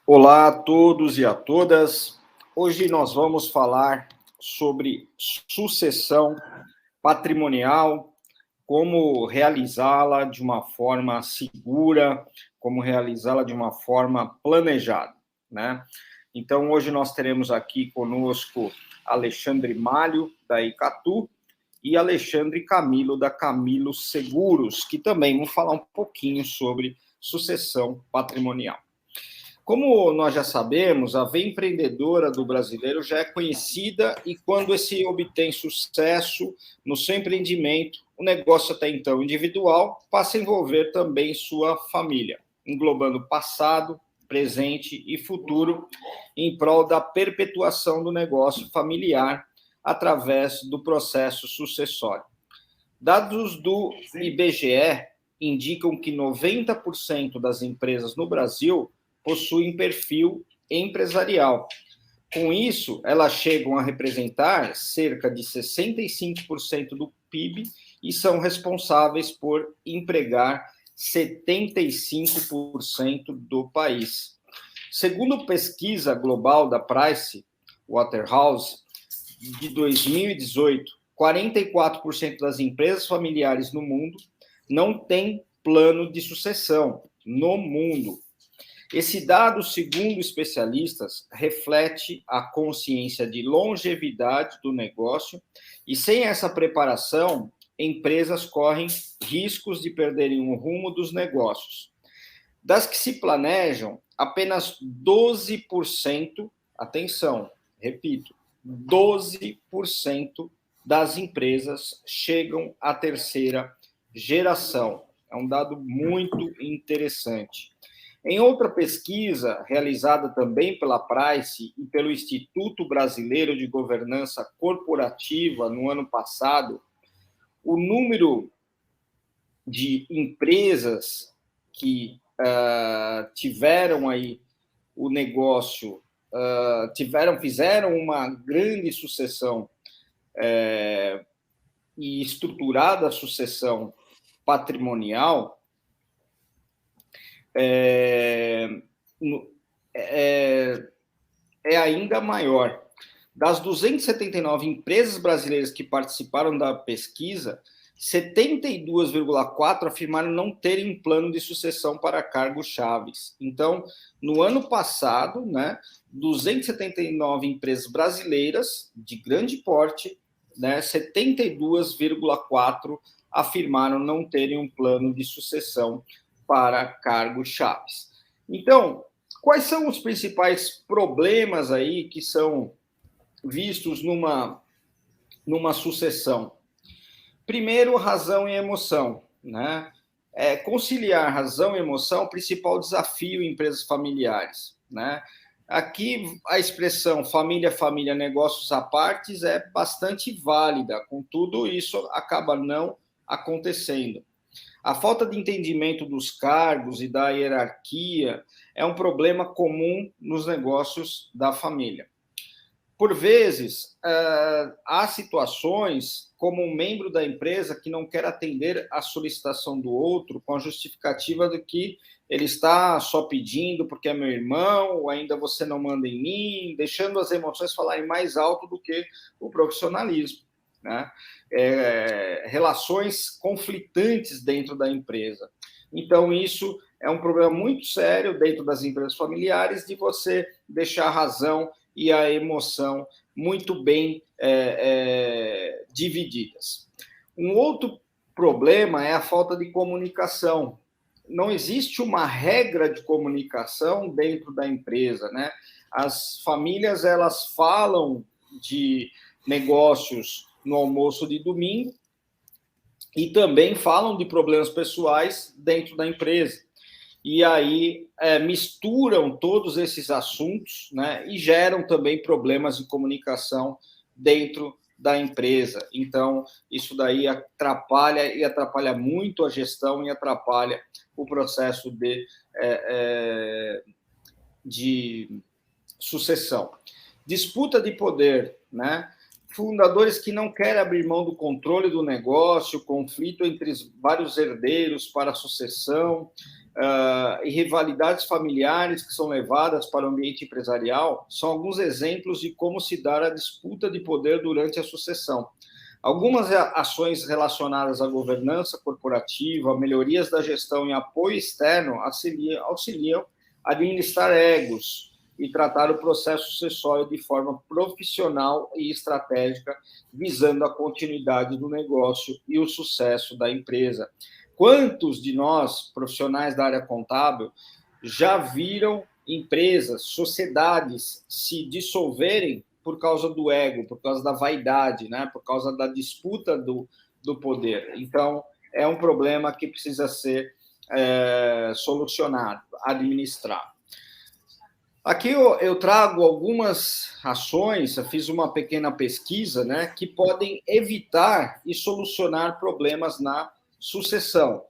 Olá a todos e a todas. Hoje nós vamos falar sobre sucessão patrimonial, como realizá-la de uma forma segura, como realizá-la de uma forma planejada, né? Então, hoje nós teremos aqui conosco Alexandre Malho, da Icatu, e Alexandre Camilo, da Camilo Seguros, que também vão falar um pouquinho sobre sucessão patrimonial. Como nós já sabemos, a veia empreendedora do brasileiro já é conhecida e quando esse obtém sucesso no seu empreendimento, o negócio até então individual passa a envolver também sua família, englobando passado, presente e futuro em prol da perpetuação do negócio familiar através do processo sucessório. Dados do IBGE indicam que 90% das empresas no Brasil possuem perfil empresarial. Com isso, elas chegam a representar cerca de 65% do PIB e são responsáveis por empregar 75% do país. Segundo pesquisa global da Price Waterhouse, de 2018, 44% das empresas familiares no mundo não têm plano de sucessão no mundo. Esse dado, segundo especialistas, reflete a consciência de longevidade do negócio e, sem essa preparação, empresas correm riscos de perderem o rumo dos negócios. Das que se planejam, apenas 12%, atenção, repito, 12% das empresas chegam à terceira geração. É um dado muito interessante. Em outra pesquisa, realizada também pela Price e pelo Instituto Brasileiro de Governança Corporativa no ano passado, o número de empresas que tiveram aí o negócio, fizeram uma grande sucessão e estruturada sucessão patrimonial, é ainda maior. Das 279 empresas brasileiras que participaram da pesquisa, 72,4% afirmaram não terem um plano de sucessão para cargos chaves. Então, no ano passado, 279 empresas brasileiras de grande porte, 72,4% afirmaram não terem um plano de sucessão para cargos chaves. Então, quais são os principais problemas aí que são vistos numa sucessão? Primeiro, razão e emoção, conciliar razão e emoção é o principal desafio em empresas familiares, Aqui a expressão família, família, negócios à parte é bastante válida, contudo, isso acaba não acontecendo. A falta de entendimento dos cargos e da hierarquia é um problema comum nos negócios da família. Por vezes, há situações como um membro da empresa que não quer atender à solicitação do outro com a justificativa de que ele está só pedindo porque é meu irmão, ou ainda você não manda em mim, deixando as emoções falarem mais alto do que o profissionalismo. Relações conflitantes dentro da empresa. Então, isso é um problema muito sério dentro das empresas familiares de você deixar a razão e a emoção muito bem divididas. Um outro problema é a falta de comunicação. Não existe uma regra de comunicação dentro da empresa, As famílias, elas falam de negócios no almoço de domingo e também falam de problemas pessoais dentro da empresa. E aí misturam todos esses assuntos, e geram também problemas de comunicação dentro da empresa. Então, isso daí atrapalha muito a gestão e atrapalha o processo de sucessão. Disputa de poder, Fundadores que não querem abrir mão do controle do negócio, conflito entre vários herdeiros para a sucessão, e rivalidades familiares que são levadas para o ambiente empresarial são alguns exemplos de como se dá a disputa de poder durante a sucessão. Algumas ações relacionadas à governança corporativa, melhorias da gestão e apoio externo auxiliam a administrar egos e tratar o processo sucessório de forma profissional e estratégica, visando a continuidade do negócio e o sucesso da empresa. Quantos de nós, profissionais da área contábil, já viram empresas, sociedades se dissolverem por causa do ego, por causa da vaidade, né? Por causa da disputa do poder? Então, é um problema que precisa ser solucionado, administrado. Aqui eu trago algumas ações, eu fiz uma pequena pesquisa, né, que podem evitar e solucionar problemas na sucessão.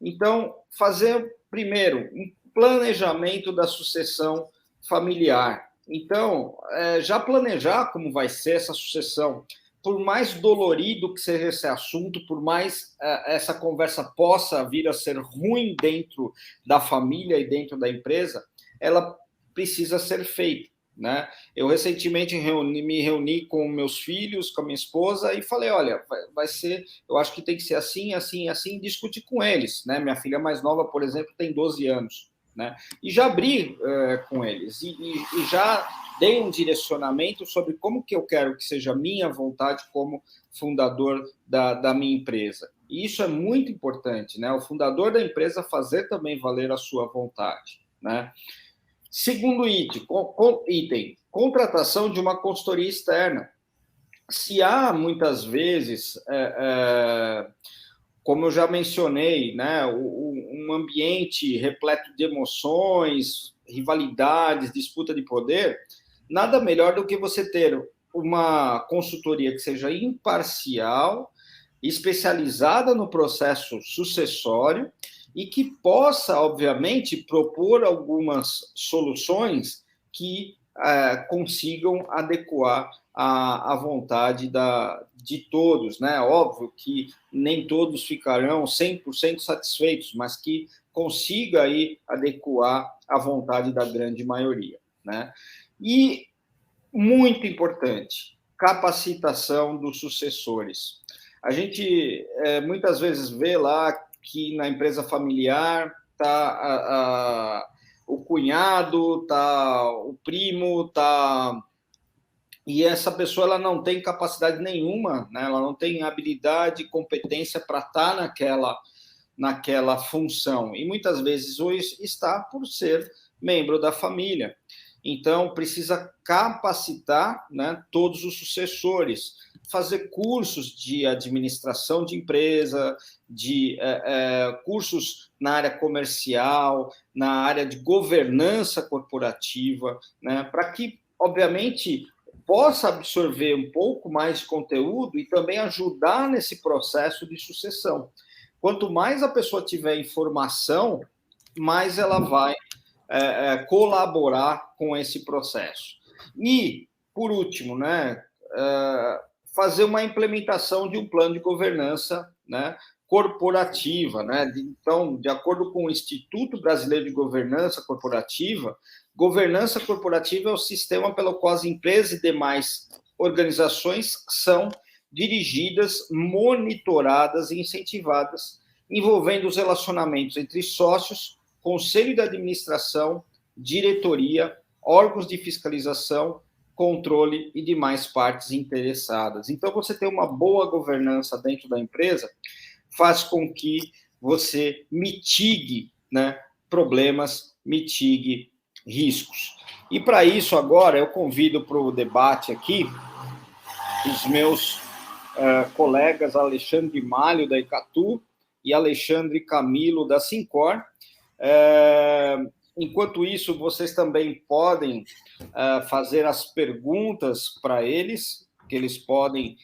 Então, fazer, primeiro, um planejamento da sucessão familiar. Então, já planejar como vai ser essa sucessão. Por mais dolorido que seja esse assunto, por mais essa conversa possa vir a ser ruim dentro da família e dentro da empresa, ela precisa ser feita, né? Eu recentemente me reuni com meus filhos, com a minha esposa e falei, olha, vai ser, eu acho que tem que ser assim, assim, assim, discutir com eles, né? Minha filha mais nova, por exemplo, tem 12 anos, né? E já abri com eles e já dei um direcionamento sobre como que eu quero que seja a minha vontade como fundador da minha empresa. E isso é muito importante, né? O fundador da empresa fazer também valer a sua vontade, né? Segundo item, contratação de uma consultoria externa. Se há, muitas vezes, como eu já mencionei, né, um ambiente repleto de emoções, rivalidades, disputa de poder, nada melhor do que você ter uma consultoria que seja imparcial, especializada no processo sucessório e que possa, obviamente, propor algumas soluções que consigam adequar a vontade de todos, né? Óbvio que nem todos ficarão 100% satisfeitos, mas que consiga aí adequar a vontade da grande maioria, né? E, muito importante, capacitação dos sucessores. A gente muitas vezes vê lá que na empresa familiar está o cunhado, está o primo, está... E essa pessoa ela não tem capacidade nenhuma, né? Ela não tem habilidade e competência para estar naquela função. E muitas vezes hoje está por ser membro da família. Então, precisa capacitar, né, todos os sucessores, fazer cursos de administração de empresa, de cursos na área comercial, na área de governança corporativa, né, para que, obviamente, possa absorver um pouco mais de conteúdo e também ajudar nesse processo de sucessão. Quanto mais a pessoa tiver informação, mais ela vai colaborar com esse processo. E, por último, né, fazer uma implementação de um plano de governança, né, corporativa, né? Então, de acordo com o Instituto Brasileiro de Governança Corporativa, governança corporativa é o sistema pelo qual as empresas e demais organizações são dirigidas, monitoradas e incentivadas, envolvendo os relacionamentos entre sócios, conselho de administração, diretoria, órgãos de fiscalização, controle e demais partes interessadas. Então, você ter uma boa governança dentro da empresa faz com que você mitigue, né, problemas, mitigue riscos. E para isso, agora, eu convido para o debate aqui os meus colegas Alexandre Malho, da Icatu, e Alexandre Camilo, da Sincor. Enquanto isso, vocês também podem fazer as perguntas para eles, que eles podem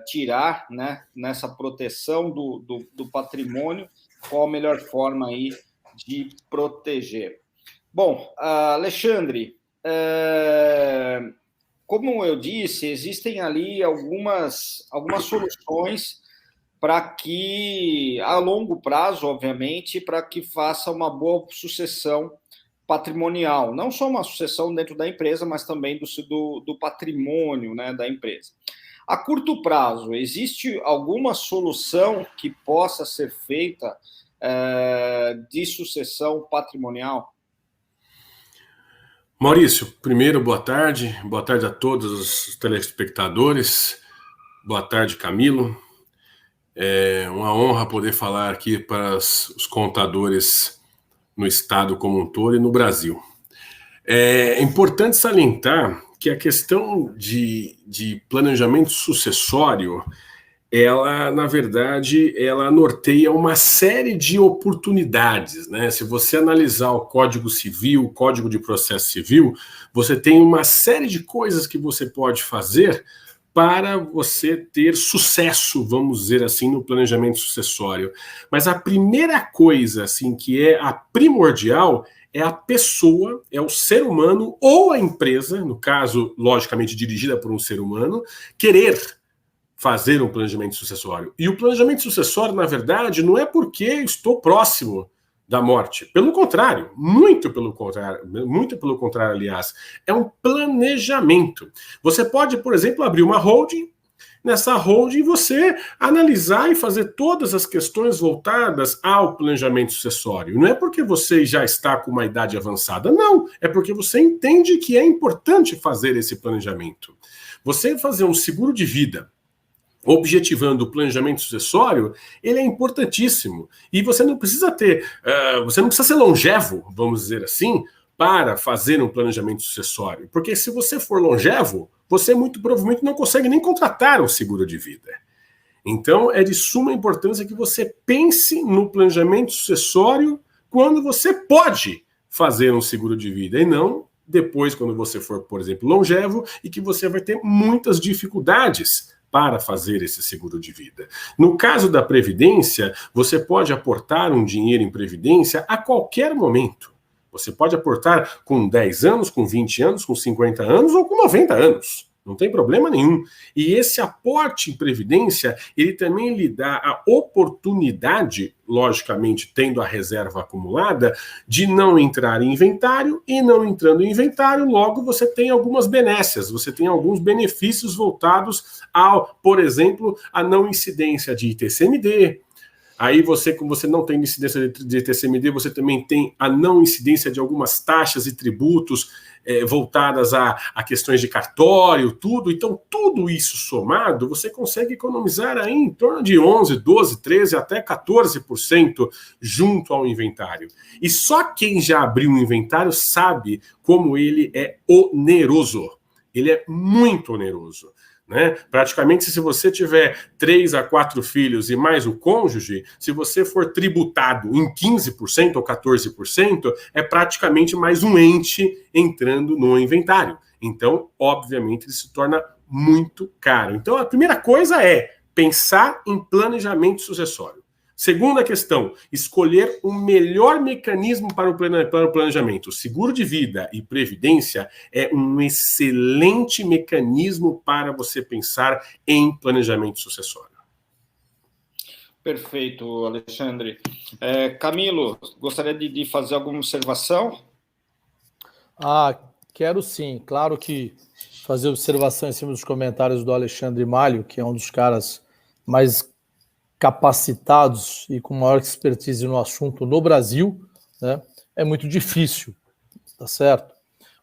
tirar, né, nessa proteção do patrimônio, qual a melhor forma aí de proteger. Bom, Alexandre, como eu disse, existem ali algumas soluções para que, a longo prazo, obviamente, para que faça uma boa sucessão patrimonial, não só uma sucessão dentro da empresa, mas também do patrimônio, né, da empresa. A curto prazo, existe alguma solução que possa ser feita de sucessão patrimonial? Maurício, primeiro, boa tarde a todos os telespectadores, boa tarde, Camilo. É uma honra poder falar aqui para os contadores no estado como um todo e no Brasil. É importante salientar que a questão de planejamento sucessório, ela, na verdade, ela norteia uma série de oportunidades, né? Se você analisar o Código Civil, o Código de Processo Civil, você tem uma série de coisas que você pode fazer para você ter sucesso, vamos dizer assim, no planejamento sucessório. Mas a primeira coisa, assim, que é a primordial é a pessoa, é o ser humano ou a empresa, no caso, logicamente dirigida por um ser humano, querer fazer um planejamento sucessório. E o planejamento sucessório, na verdade, não é porque estou próximo da morte. Pelo contrário, muito pelo contrário, aliás, é um planejamento. Você pode, por exemplo, abrir uma holding, nessa holding você analisar e fazer todas as questões voltadas ao planejamento sucessório. Não é porque você já está com uma idade avançada, não. É porque você entende que é importante fazer esse planejamento. Você fazer um seguro de vida objetivando o planejamento sucessório, ele é importantíssimo. E você não precisa você não precisa ser longevo, vamos dizer assim, para fazer um planejamento sucessório. Porque se você for longevo, você muito provavelmente não consegue nem contratar um seguro de vida. Então, é de suma importância que você pense no planejamento sucessório quando você pode fazer um seguro de vida, e não depois, quando você for, por exemplo, longevo, e que você vai ter muitas dificuldades para fazer esse seguro de vida. No caso da Previdência, você pode aportar um dinheiro em Previdência a qualquer momento. Você pode aportar com 10 anos, com 20 anos, com 50 anos ou com 90 anos. Não tem problema nenhum. E esse aporte em Previdência, ele também lhe dá a oportunidade, logicamente tendo a reserva acumulada, de não entrar em inventário, e não entrando em inventário, logo você tem algumas benécias, você tem alguns benefícios voltados ao, por exemplo, a não incidência de ITCMD. Aí você, como você não tem incidência de ITCMD, você também tem a não incidência de algumas taxas e tributos voltadas a questões de cartório, tudo. Então, tudo isso somado, você consegue economizar aí em torno de 11, 12, 13, até 14% junto ao inventário. E só quem já abriu um inventário sabe como ele é oneroso. Ele é muito oneroso. Né? Praticamente, se você tiver 3 a 4 filhos e mais o cônjuge, se você for tributado em 15% ou 14%, é praticamente mais um ente entrando no inventário. Então, obviamente, ele se torna muito caro. Então, a primeira coisa é pensar em planejamento sucessório. Segunda questão, escolher o melhor mecanismo para o planejamento. Seguro de vida e previdência é um excelente mecanismo para você pensar em planejamento sucessório. Perfeito, Alexandre. Camilo, gostaria de fazer alguma observação? Quero sim. Claro que fazer observação em cima dos comentários do Alexandre Malho, que é um dos caras mais capacitados e com maior expertise no assunto no Brasil, né, é muito difícil, tá certo?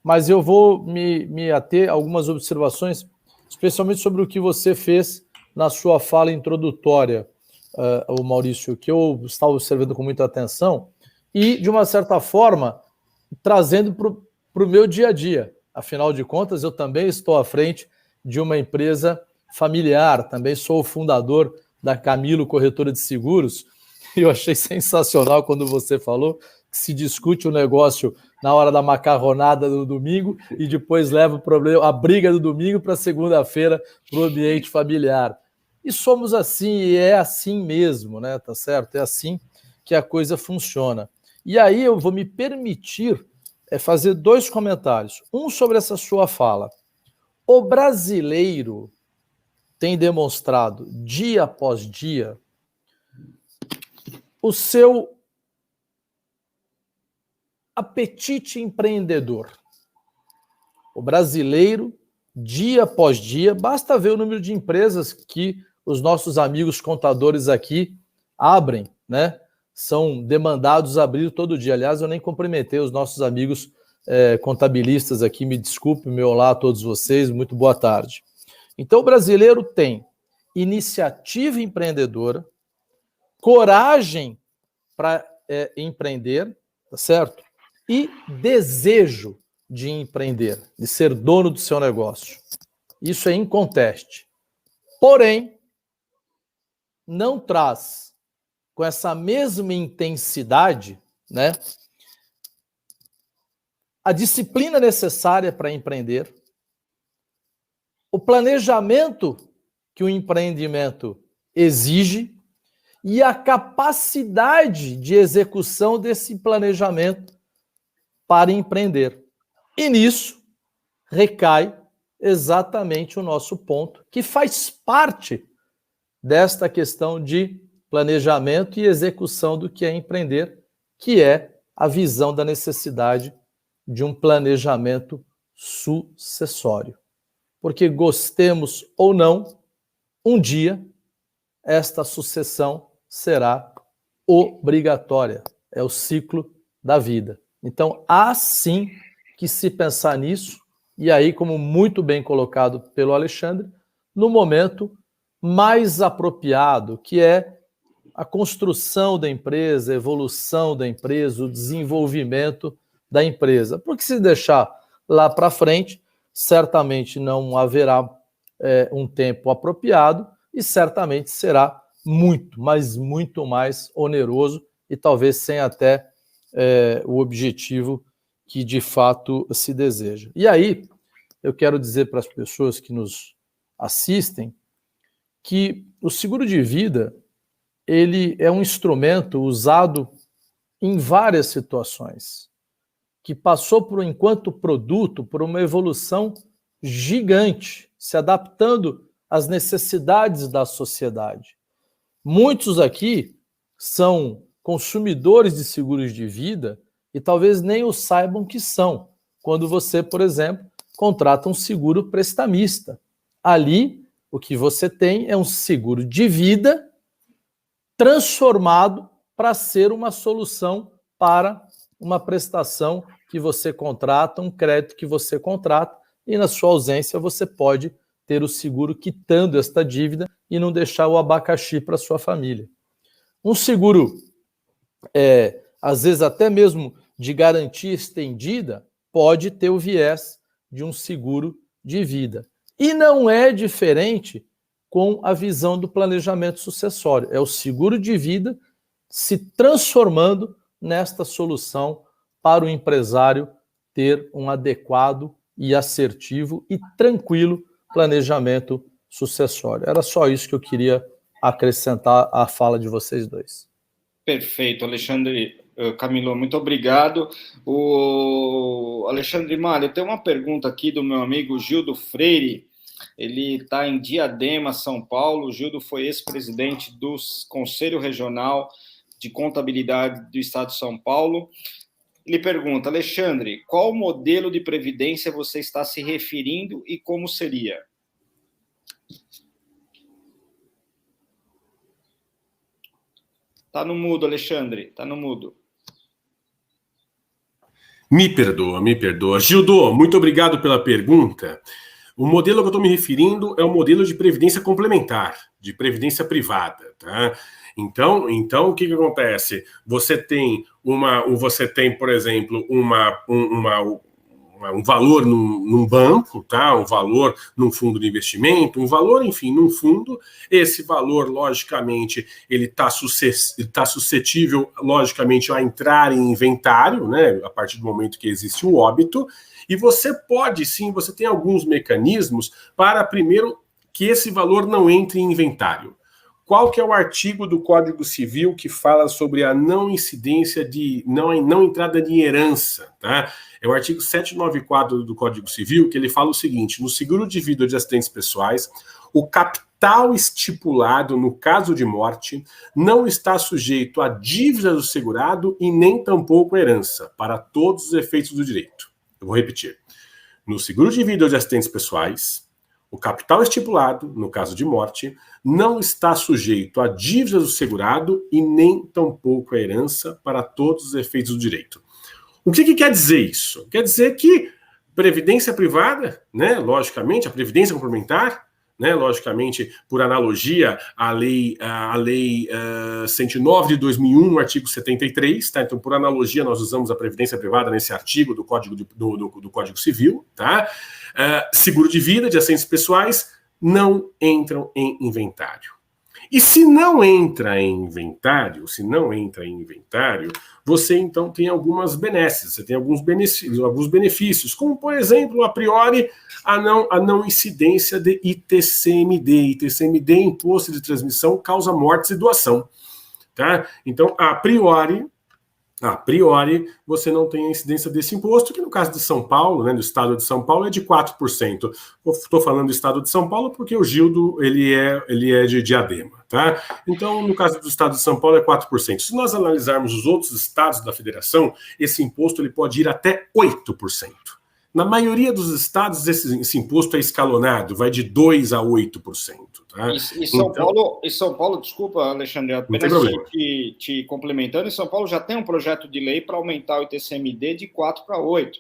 Mas eu vou me ater a algumas observações, especialmente sobre o que você fez na sua fala introdutória, o Maurício, que eu estava observando com muita atenção e, de uma certa forma, trazendo para o meu dia a dia. Afinal de contas, eu também estou à frente de uma empresa familiar, também sou o fundador da Camilo Corretora de Seguros, e eu achei sensacional quando você falou que se discute o negócio na hora da macarronada do domingo e depois leva o problema, a briga do domingo para segunda-feira para o ambiente familiar. E somos assim, e é assim mesmo, né? Tá certo? É assim que a coisa funciona. E aí eu vou me permitir fazer 2 comentários. Um sobre essa sua fala. O brasileiro tem demonstrado dia após dia o seu apetite empreendedor. O brasileiro, dia após dia, basta ver o número de empresas que os nossos amigos contadores aqui abrem, né? São demandados a abrir todo dia. Aliás, eu nem cumprimentei os nossos amigos contabilistas aqui, me desculpe, meu olá a todos vocês, muito boa tarde. Então, o brasileiro tem iniciativa empreendedora, coragem para empreender, tá certo? E desejo de empreender, de ser dono do seu negócio. Isso é inconteste. Porém, não traz com essa mesma intensidade, né, a disciplina necessária para empreender, o planejamento que o empreendimento exige e a capacidade de execução desse planejamento para empreender. E nisso recai exatamente o nosso ponto, que faz parte desta questão de planejamento e execução do que é empreender, que é a visão da necessidade de um planejamento sucessório. Porque gostemos ou não, um dia esta sucessão será obrigatória. É o ciclo da vida. Então, há sim que se pensar nisso, e aí, como muito bem colocado pelo Alexandre, no momento mais apropriado, que é a construção da empresa, a evolução da empresa, o desenvolvimento da empresa. Porque se deixar lá para frente, certamente não haverá um tempo apropriado e certamente será muito, mas muito mais oneroso e talvez sem até o objetivo que de fato se deseja. E aí, eu quero dizer para as pessoas que nos assistem que o seguro de vida ele é um instrumento usado em várias situações, que passou por, enquanto produto, por uma evolução gigante, se adaptando às necessidades da sociedade. Muitos aqui são consumidores de seguros de vida e talvez nem o saibam que são, quando você, por exemplo, contrata um seguro prestamista. Ali, o que você tem é um seguro de vida transformado para ser uma solução para uma prestação que você contrata, um crédito que você contrata, e na sua ausência você pode ter o seguro quitando esta dívida e não deixar o abacaxi para sua família. Um seguro, às vezes até mesmo de garantia estendida, pode ter o viés de um seguro de vida. E não é diferente com a visão do planejamento sucessório. É o seguro de vida se transformando nesta solução para o empresário ter um adequado e assertivo e tranquilo planejamento sucessório. Era só isso que eu queria acrescentar à fala de vocês dois. Perfeito, Alexandre. Camilo, muito obrigado. O Alexandre Malho, tem uma pergunta aqui do meu amigo Gildo Freire. Ele está em Diadema, São Paulo. O Gildo foi ex-presidente do Conselho Regional de Contabilidade do Estado de São Paulo. Ele pergunta, Alexandre, qual modelo de previdência você está se referindo e como seria? Está no mudo, Alexandre, está no mudo. Me perdoa, me perdoa. Gildo, muito obrigado pela pergunta. O modelo que eu estou me referindo é o modelo de previdência complementar, de previdência privada, tá? Então o que acontece? Você tem, por exemplo, um valor num banco, tá? Um valor num fundo de investimento, um valor, enfim, num fundo. Esse valor, logicamente, ele está suscetível, logicamente, a entrar em inventário, né? A partir do momento que existe o óbito. E você pode, sim, você tem alguns mecanismos para, primeiro, que esse valor não entre em inventário. Qual que é o artigo do Código Civil que fala sobre a não incidência de, não entrada de herança, tá? É o artigo 794 do Código Civil, que ele fala o seguinte, no seguro de vida de acidentes pessoais, o capital capital estipulado no caso de morte não está sujeito à dívida do segurado e nem tampouco à herança, para todos os efeitos do direito. Eu vou repetir. No seguro de vida ou de acidentes pessoais, o capital estipulado, no caso de morte, não está sujeito à dívida do segurado e nem tampouco à herança, para todos os efeitos do direito. O que quer dizer isso? Quer dizer que previdência privada, né, logicamente, a previdência complementar, né, logicamente, por analogia, a lei 109 de 2001, artigo 73, tá? Então, por analogia, nós usamos a previdência privada nesse artigo do Código, do Código Civil, tá? Seguro de vida, de acidentes pessoais, não entram em inventário. E se não entra em inventário, você então tem algumas benesses, você tem alguns benefícios, como, por exemplo, a priori, a não incidência de ITCMD. ITCMD, Imposto de Transmissão, Causa Mortes e Doação. Tá? Então, a priori, você não tem a incidência desse imposto, que no caso de São Paulo, né, do estado de São Paulo, é de 4%. Estou falando do estado de São Paulo porque o Gildo ele é de Diadema. Tá? Então, no caso do estado de São Paulo, é 4%. Se nós analisarmos os outros estados da federação, esse imposto ele pode ir até 8%. Na maioria dos estados, esse imposto é escalonado, vai de 2% a 8%. Tá? E São Paulo, desculpa, Alexandre, apenas te complementando, em São Paulo já tem um projeto de lei para aumentar o ITCMD de 4% para 8%.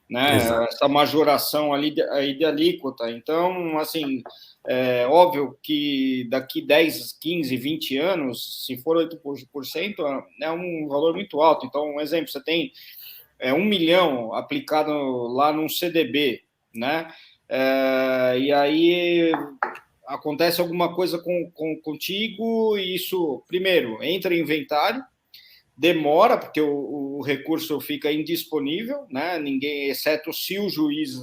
Né? Essa majoração ali de alíquota. Então, assim, é óbvio que daqui 10, 15, 20 anos, se for 8%, é um valor muito alto. Então, um exemplo, você tem 1 milhão aplicado lá num CDB, né? E aí acontece alguma coisa contigo e isso, primeiro, entra em inventário, demora, porque o recurso fica indisponível, né? Ninguém, exceto se o juiz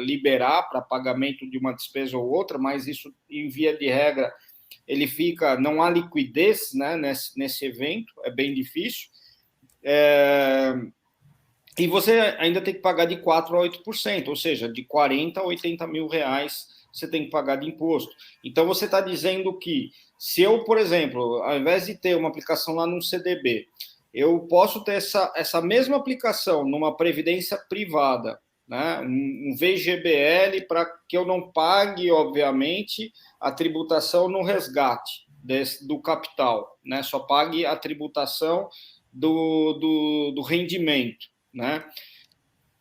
liberar para pagamento de uma despesa ou outra, mas isso, em via de regra, ele fica, não há liquidez, né, nesse evento, é bem difícil. E você ainda tem que pagar de 4% a 8%, ou seja, de 40 a 80 mil reais você tem que pagar de imposto. Então, você está dizendo que se eu, por exemplo, ao invés de ter uma aplicação lá num CDB, eu posso ter essa mesma aplicação numa previdência privada, né, um VGBL, para que eu não pague, obviamente, a tributação no resgate do capital, né, só pague a tributação do rendimento. Né?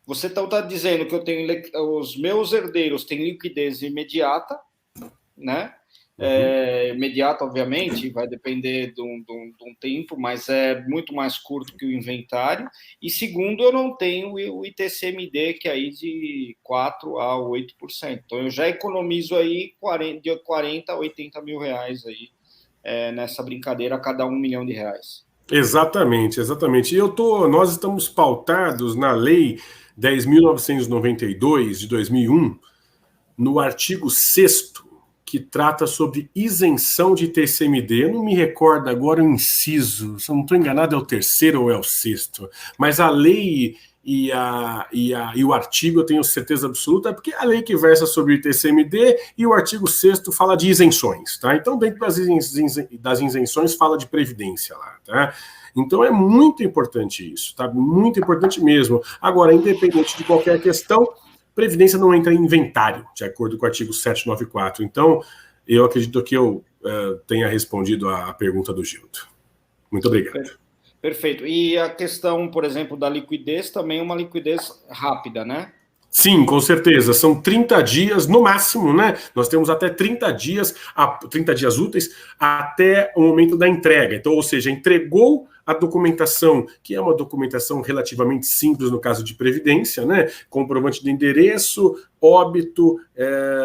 Você está dizendo que eu tenho os meus herdeiros têm liquidez imediata, né? Imediata, obviamente, vai depender de um tempo, mas é muito mais curto que o inventário. E segundo, eu não tenho o ITCMD, que é aí de 4% a 8%. Então, eu já economizo aí de 40 a 80 mil reais aí, nessa brincadeira a cada 1 milhão de reais. Exatamente. E nós estamos pautados na Lei 10.992 de 2001, no artigo 6º, que trata sobre isenção de ITCMD. Eu não me recordo agora o inciso, se eu não estou enganado, é o 3º ou é o 6º, mas a lei e o artigo eu tenho certeza absoluta, porque a lei que versa sobre o ITCMD e o artigo 6º fala de isenções, tá? Então, dentro das isenções fala de previdência lá, tá? Então, é muito importante isso, tá? Muito importante mesmo. Agora, independente de qualquer questão, previdência não entra em inventário, de acordo com o artigo 794. Então, eu acredito que eu tenha respondido a pergunta do Gildo. Muito obrigado. Perfeito. E a questão, por exemplo, da liquidez, também é uma liquidez rápida, né? Sim, com certeza. São 30 dias no máximo, né? Nós temos até 30 dias úteis até o momento da entrega. Então, ou seja, entregou a documentação, que é uma documentação relativamente simples no caso de previdência, né? Comprovante de endereço, óbito,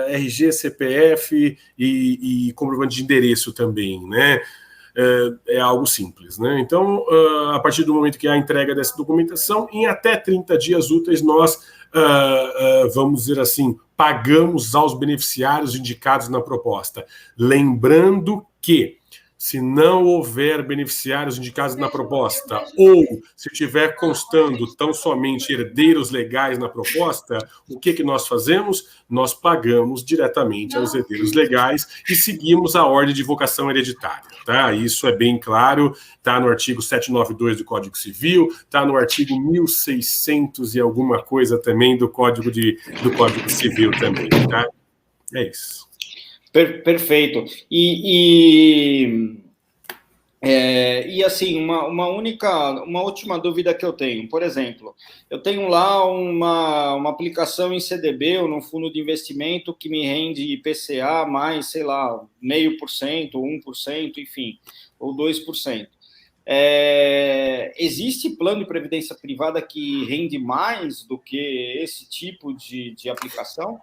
RG, CPF e comprovante de endereço também, né? É algo simples, né? Então, a partir do momento que há a entrega dessa documentação, em até 30 dias úteis, nós, vamos dizer assim, pagamos aos beneficiários indicados na proposta. Lembrando que, se não houver beneficiários indicados na proposta, ou se estiver constando tão somente herdeiros legais na proposta, o que nós fazemos? Nós pagamos diretamente aos herdeiros legais e seguimos a ordem de vocação hereditária. Tá? Isso é bem claro, está no artigo 792 do Código Civil, está no artigo 1600 e alguma coisa também do Código Civil também. Tá? É isso. Perfeito. E assim, uma última dúvida que eu tenho. Por exemplo, eu tenho lá uma aplicação em CDB ou num fundo de investimento que me rende IPCA mais, sei lá, 0,5%, 1%, enfim, ou 2%. Existe plano de previdência privada que rende mais do que esse tipo de aplicação?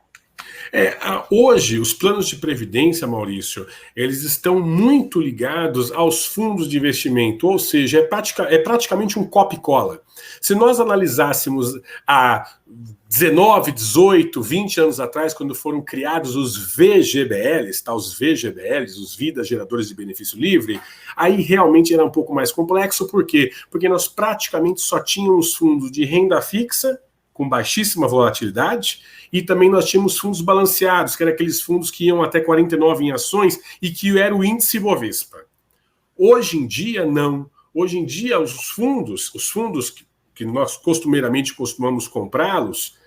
Hoje, os planos de previdência, Maurício, eles estão muito ligados aos fundos de investimento, ou seja, é praticamente um copia e cola. Se nós analisássemos há 19, 18, 20 anos atrás, quando foram criados os VGBLs, tá? Os VGBLs, os Vidas Geradores de Benefício Livre, aí realmente era um pouco mais complexo. Por quê? Porque nós praticamente só tínhamos fundos de renda fixa, com baixíssima volatilidade, e também nós tínhamos fundos balanceados, que eram aqueles fundos que iam até 49 em ações e que era o índice Bovespa. Hoje em dia, não. Hoje em dia, os fundos que nós costumeiramente costumamos comprá-los,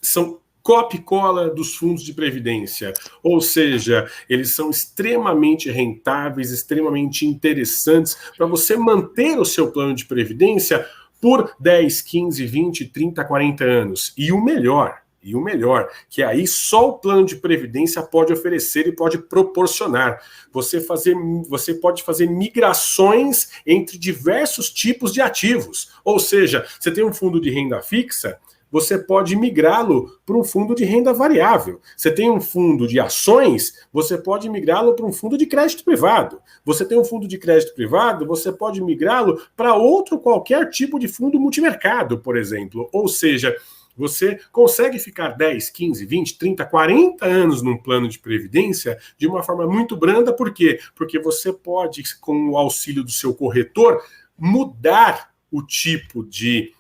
são copia e cola dos fundos de previdência, ou seja, eles são extremamente rentáveis, extremamente interessantes para você manter o seu plano de previdência por 10, 15, 20, 30, 40 anos. E o melhor, que aí só o plano de previdência pode oferecer e pode proporcionar. Você pode fazer migrações entre diversos tipos de ativos. Ou seja, você tem um fundo de renda fixa, você pode migrá-lo para um fundo de renda variável. Você tem um fundo de ações, você pode migrá-lo para um fundo de crédito privado. Você tem um fundo de crédito privado, você pode migrá-lo para outro qualquer tipo de fundo multimercado, por exemplo. Ou seja, você consegue ficar 10, 15, 20, 30, 40 anos num plano de previdência de uma forma muito branda. Por quê? Porque você pode, com o auxílio do seu corretor, mudar o tipo de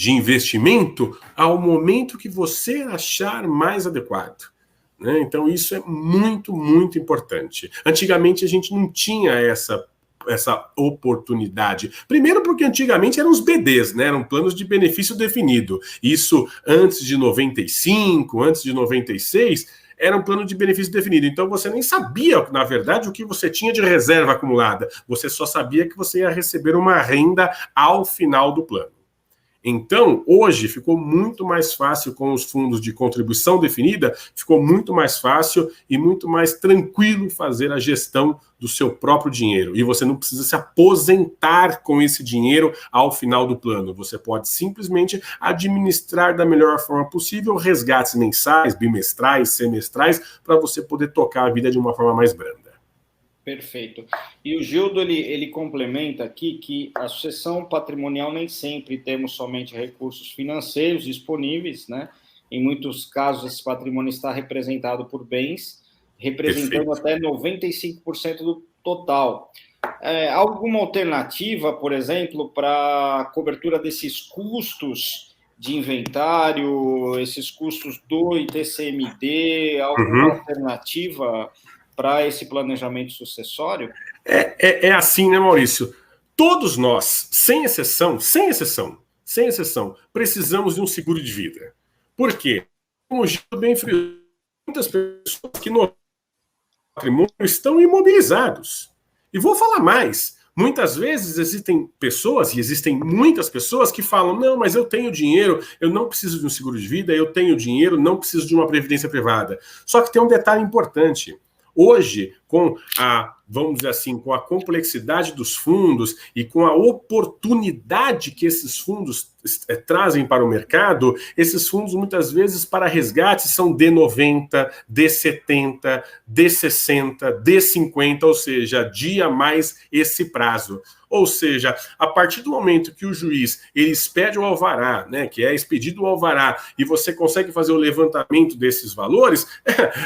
investimento ao momento que você achar mais adequado. Né? Então, isso é muito, muito importante. Antigamente, a gente não tinha essa oportunidade. Primeiro porque antigamente eram os BDs, né? Eram planos de benefício definido. Isso antes de 95, antes de 96, era um plano de benefício definido. Então você nem sabia, na verdade, o que você tinha de reserva acumulada. Você só sabia que você ia receber uma renda ao final do plano. Então, hoje ficou muito mais fácil com os fundos de contribuição definida, ficou muito mais fácil e muito mais tranquilo fazer a gestão do seu próprio dinheiro. E você não precisa se aposentar com esse dinheiro ao final do plano. Você pode simplesmente administrar da melhor forma possível resgates mensais, bimestrais, semestrais, para você poder tocar a vida de uma forma mais branda. Perfeito. E o Gildo, ele complementa aqui que a sucessão patrimonial nem sempre temos somente recursos financeiros disponíveis, né? Em muitos casos, esse patrimônio está representado por bens, representando até 95% do total. Alguma alternativa, por exemplo, para a cobertura desses custos de inventário, esses custos do ITCMD, alguma alternativa para esse planejamento sucessório? É assim, né, Maurício? Todos nós, sem exceção, precisamos de um seguro de vida. Por quê? Como o Gil bem frisou, muitas pessoas que no patrimônio estão imobilizados. E vou falar mais. Muitas vezes existem pessoas, e existem muitas pessoas que falam, não, mas eu tenho dinheiro, eu não preciso de um seguro de vida, eu tenho dinheiro, não preciso de uma previdência privada. Só que tem um detalhe importante. Hoje, com vamos dizer assim, com a complexidade dos fundos e com a oportunidade que esses fundos trazem para o mercado, esses fundos muitas vezes para resgate são D90, D70, D60, D50, ou seja, dia mais esse prazo. Ou seja, a partir do momento que o juiz ele expede o alvará, né, que é expedido o alvará, e você consegue fazer o levantamento desses valores,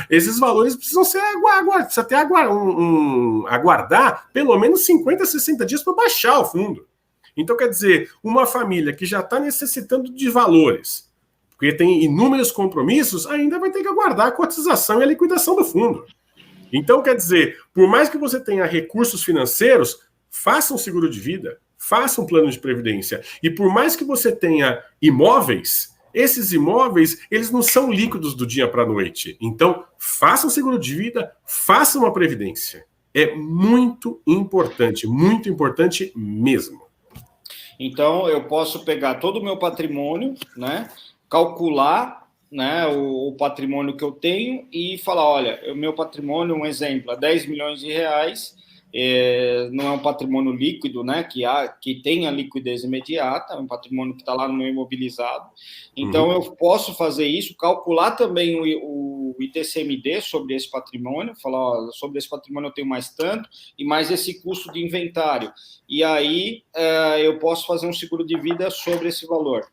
esses valores precisam ser precisa ter agora aguardar pelo menos 50, 60 dias para baixar o fundo. Então, quer dizer, uma família que já está necessitando de valores, porque tem inúmeros compromissos, ainda vai ter que aguardar a cotização e a liquidação do fundo. Então, quer dizer, por mais que você tenha recursos financeiros, faça um seguro de vida, faça um plano de previdência. E por mais que você tenha imóveis, esses imóveis, eles não são líquidos do dia para a noite. Então, faça um seguro de vida, faça uma previdência. É muito importante mesmo. Então, eu posso pegar todo o meu patrimônio, né, calcular, né, o patrimônio que eu tenho e falar, olha, o meu patrimônio, um exemplo, é 10 milhões de reais, não é um patrimônio líquido, né, que tenha liquidez imediata, é um patrimônio que está lá no meu imobilizado. Então, eu posso fazer isso, calcular também o ITCMD sobre esse patrimônio, falar, ó, sobre esse patrimônio eu tenho mais tanto, e mais esse custo de inventário. E aí, eu posso fazer um seguro de vida sobre esse valor.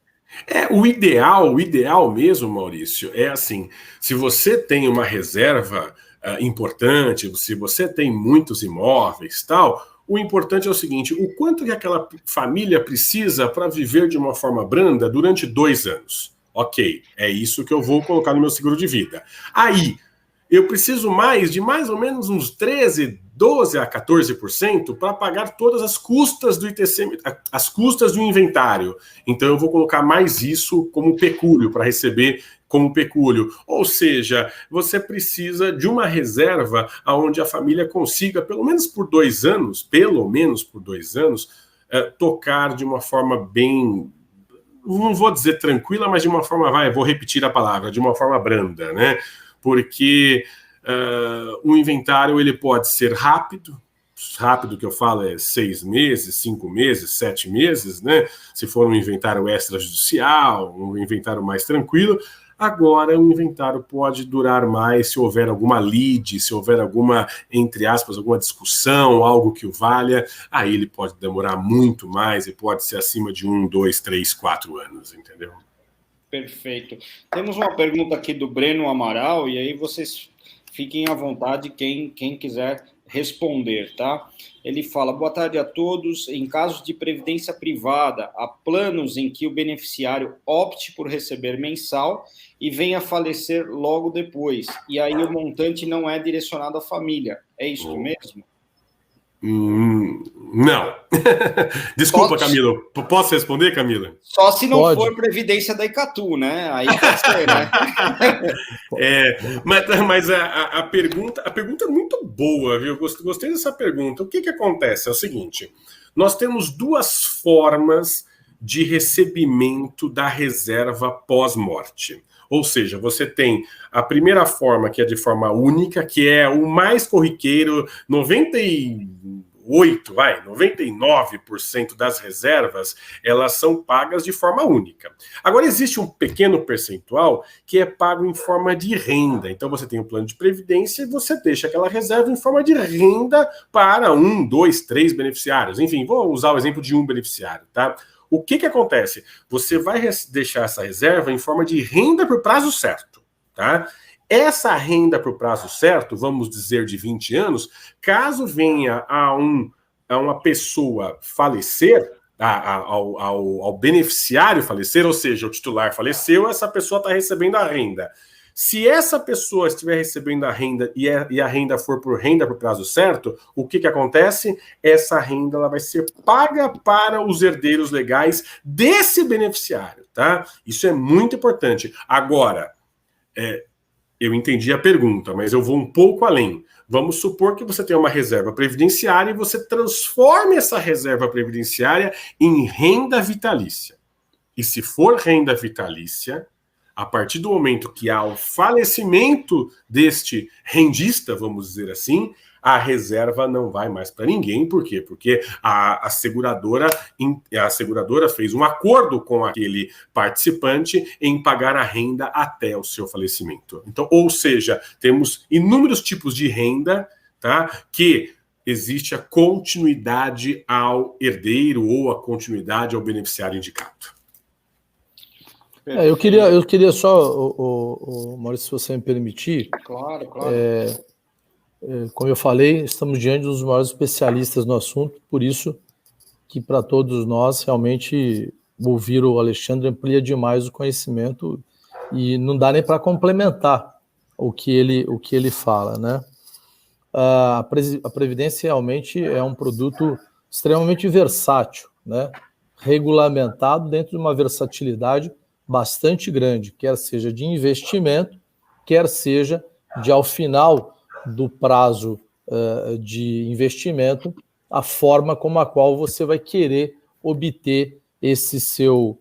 O ideal mesmo, Maurício, é assim, se você tem uma reserva importante, se você tem muitos imóveis, tal, o importante é o seguinte, o quanto que aquela família precisa para viver de uma forma branda durante 2 anos. Ok, é isso que eu vou colocar no meu seguro de vida. Aí, eu preciso de mais ou menos uns 12 a 14% para pagar todas as custas do ITC, as custas do inventário. Então eu vou colocar mais isso como pecúlio, para receber como pecúlio. Ou seja, você precisa de uma reserva onde a família consiga, pelo menos por 2 anos, tocar de uma forma bem, não vou dizer tranquila, mas de uma forma, vou repetir a palavra, de uma forma branda, né? Porque o inventário ele pode ser rápido que eu falo é 6 meses, 5 meses, 7 meses, né? Se for um inventário extrajudicial, um inventário mais tranquilo. Agora, o inventário pode durar mais se houver alguma lide, se houver alguma, entre aspas, alguma discussão, algo que o valha, aí ele pode demorar muito mais e pode ser acima de 1, 2, 3, 4 anos, entendeu? Perfeito. Temos uma pergunta aqui do Breno Amaral, e aí vocês fiquem à vontade, quem quiser responder, tá? Ele fala, boa tarde a todos. Em casos de previdência privada, há planos em que o beneficiário opte por receber mensal e venha a falecer logo depois, e aí o montante não é direcionado à família. É isso mesmo? Não. Desculpa, Camila. Posso responder, Camila? Só se não for previdência da Icatu, né? Aí pode ser, né? Mas a pergunta é muito boa, viu? Gostei dessa pergunta. O que acontece? É o seguinte, nós temos 2 formas de recebimento da reserva pós-morte. Ou seja, você tem a primeira forma, que é de forma única, que é o mais corriqueiro, 99% das reservas, elas são pagas de forma única. Agora, existe um pequeno percentual que é pago em forma de renda. Então, você tem um plano de previdência e você deixa aquela reserva em forma de renda para 1, 2, 3 beneficiários. Enfim, vou usar o exemplo de um beneficiário, tá? O que acontece? Você vai deixar essa reserva em forma de renda por prazo certo, tá? Essa renda por prazo certo, vamos dizer de 20 anos, caso venha a uma pessoa falecer, ao beneficiário falecer, ou seja, o titular faleceu, essa pessoa está recebendo a renda. Se essa pessoa estiver recebendo a renda e a renda for por renda por prazo certo, o que acontece? Essa renda ela vai ser paga para os herdeiros legais desse beneficiário, tá? Isso é muito importante. Agora, eu entendi a pergunta, mas eu vou um pouco além. Vamos supor que você tem uma reserva previdenciária e você transforme essa reserva previdenciária em renda vitalícia. E se for renda vitalícia, a partir do momento que há o falecimento deste rendista, vamos dizer assim, a reserva não vai mais para ninguém. Por quê? Porque a seguradora fez um acordo com aquele participante em pagar a renda até o seu falecimento. Então, ou seja, temos inúmeros tipos de renda, tá? Que existe a continuidade ao herdeiro ou a continuidade ao beneficiário indicado. Eu queria só, Maurício, se você me permitir. Claro. como eu falei, estamos diante dos maiores especialistas no assunto, por isso que para todos nós, realmente, ouvir o Alexandre amplia demais o conhecimento e não dá nem para complementar o que ele fala, né? A Previdência realmente é um produto extremamente versátil, né? Regulamentado dentro de uma versatilidade bastante grande, quer seja de investimento, quer seja de, ao final do prazo de investimento, a forma como a qual você vai querer obter esse seu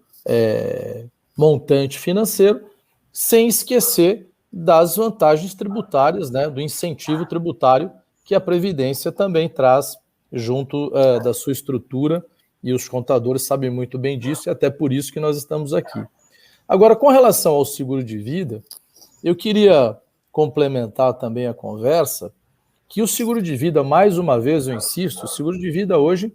montante financeiro, sem esquecer das vantagens tributárias, né, do incentivo tributário que a Previdência também traz junto da sua estrutura, e os contadores sabem muito bem disso, e até por isso que nós estamos aqui. Agora, com relação ao seguro de vida, eu queria complementar também a conversa, que o seguro de vida, mais uma vez eu insisto, o seguro de vida hoje,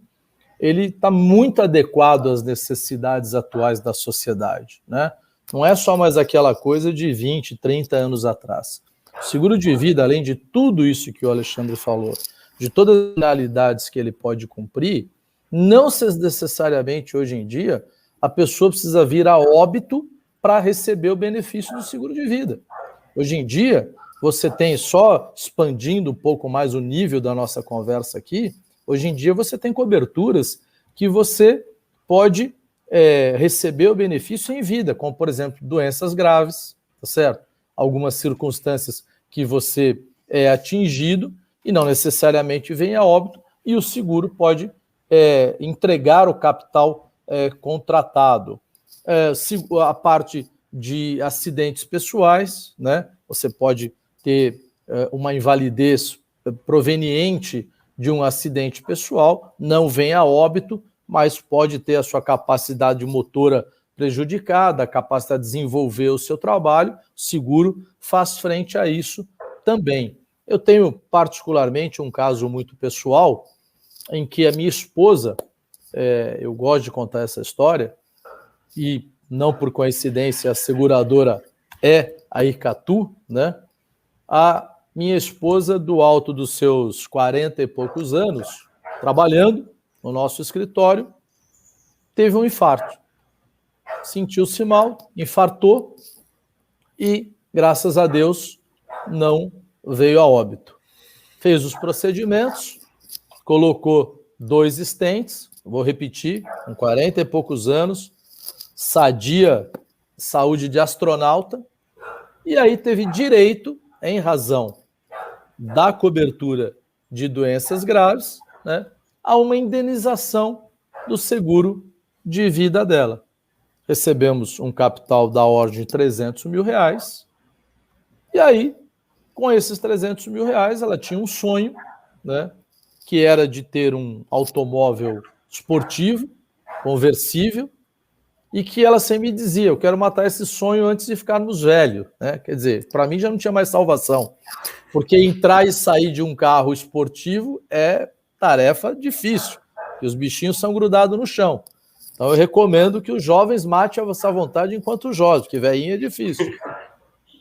ele está muito adequado às necessidades atuais da sociedade, né? Não é só mais aquela coisa de 20, 30 anos atrás. O seguro de vida, além de tudo isso que o Alexandre falou, de todas as finalidades que ele pode cumprir, não necessariamente hoje em dia a pessoa precisa vir a óbito para receber o benefício do seguro de vida. Hoje em dia, você tem, só expandindo um pouco mais o nível da nossa conversa aqui, hoje em dia você tem coberturas que você pode receber o benefício em vida, como, por exemplo, doenças graves, tá certo? Algumas circunstâncias que você é atingido e não necessariamente vem a óbito, e o seguro pode entregar o capital contratado. A parte de acidentes pessoais, né? Você pode ter uma invalidez proveniente de um acidente pessoal, não vem a óbito, mas pode ter a sua capacidade motora prejudicada, a capacidade de desenvolver o seu trabalho, o seguro faz frente a isso também. Eu tenho particularmente um caso muito pessoal, em que a minha esposa, eu gosto de contar essa história, e não por coincidência a seguradora é a Icatu, né? A minha esposa, do alto dos seus 40 e poucos anos, trabalhando no nosso escritório, teve um infarto. Sentiu-se mal, infartou e, graças a Deus, não veio a óbito. Fez os procedimentos, colocou 2 stents, vou repetir, com 40 e poucos anos, sadia, saúde de astronauta, e aí teve direito, em razão da cobertura de doenças graves, né, a uma indenização do seguro de vida dela. Recebemos um capital da ordem de R$300 mil, e aí, com esses R$300 mil, ela tinha um sonho, né, que era de ter um automóvel esportivo, conversível, e que ela sempre me dizia, eu quero matar esse sonho antes de ficarmos velhos, né? Quer dizer, para mim já não tinha mais salvação, porque entrar e sair de um carro esportivo é tarefa difícil, porque os bichinhos são grudados no chão. Então eu recomendo que os jovens matem essa vontade enquanto jovens, porque velhinho é difícil.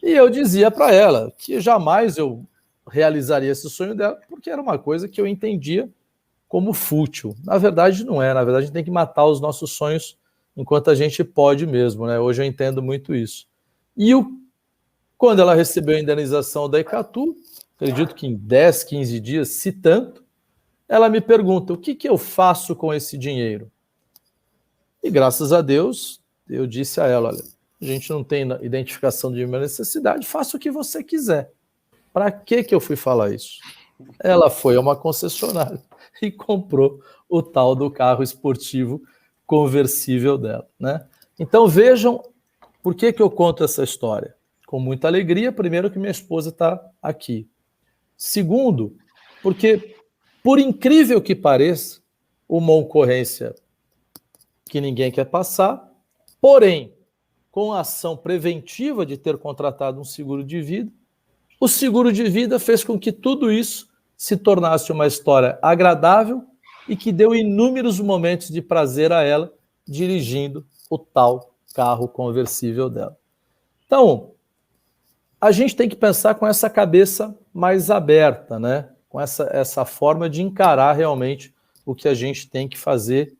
E eu dizia para ela que jamais eu realizaria esse sonho dela, porque era uma coisa que eu entendia como fútil. Na verdade não é, na verdade a gente tem que matar os nossos sonhos enquanto a gente pode mesmo, né? Hoje eu entendo muito isso. E quando ela recebeu a indenização da Icatu, acredito que em 10, 15 dias, se tanto, ela me pergunta, o que eu faço com esse dinheiro? E graças a Deus, eu disse a ela, olha, a gente não tem identificação de minha necessidade, faça o que você quiser. Para que eu fui falar isso? Ela foi a uma concessionária e comprou o tal do carro esportivo conversível dela, né? Então vejam por que eu conto essa história. Com muita alegria, primeiro que minha esposa está aqui. Segundo, porque, por incrível que pareça, uma ocorrência que ninguém quer passar, porém, com a ação preventiva de ter contratado um seguro de vida, o seguro de vida fez com que tudo isso se tornasse uma história agradável e que deu inúmeros momentos de prazer a ela dirigindo o tal carro conversível dela. Então, a gente tem que pensar com essa cabeça mais aberta, né? Com essa forma de encarar realmente o que a gente tem que fazer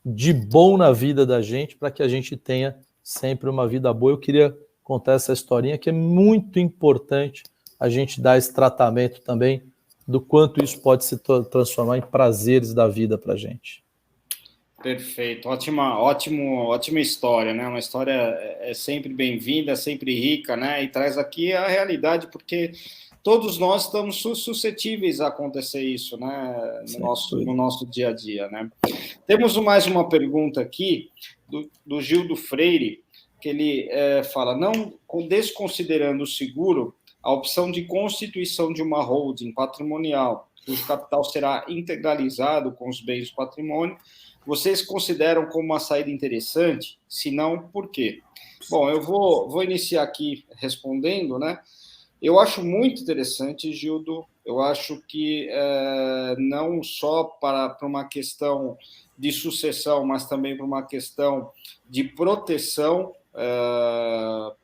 de bom na vida da gente para que a gente tenha sempre uma vida boa. Eu queria contar essa historinha que é muito importante a gente dar esse tratamento também do quanto isso pode se transformar em prazeres da vida para a gente. Perfeito, ótima história, né? Uma história é sempre bem-vinda, sempre rica, né? E traz aqui a realidade, porque todos nós estamos suscetíveis a acontecer isso, né? No nosso dia a dia, né? Temos mais uma pergunta aqui do Gildo Freire, que ele fala, não desconsiderando o seguro, a opção de constituição de uma holding patrimonial, cujo capital será integralizado com os bens do patrimônio, vocês consideram como uma saída interessante? Se não, por quê? Bom, eu vou iniciar aqui respondendo, né? Eu acho muito interessante, Gildo. Eu acho que não só para uma questão de sucessão, mas também para uma questão de proteção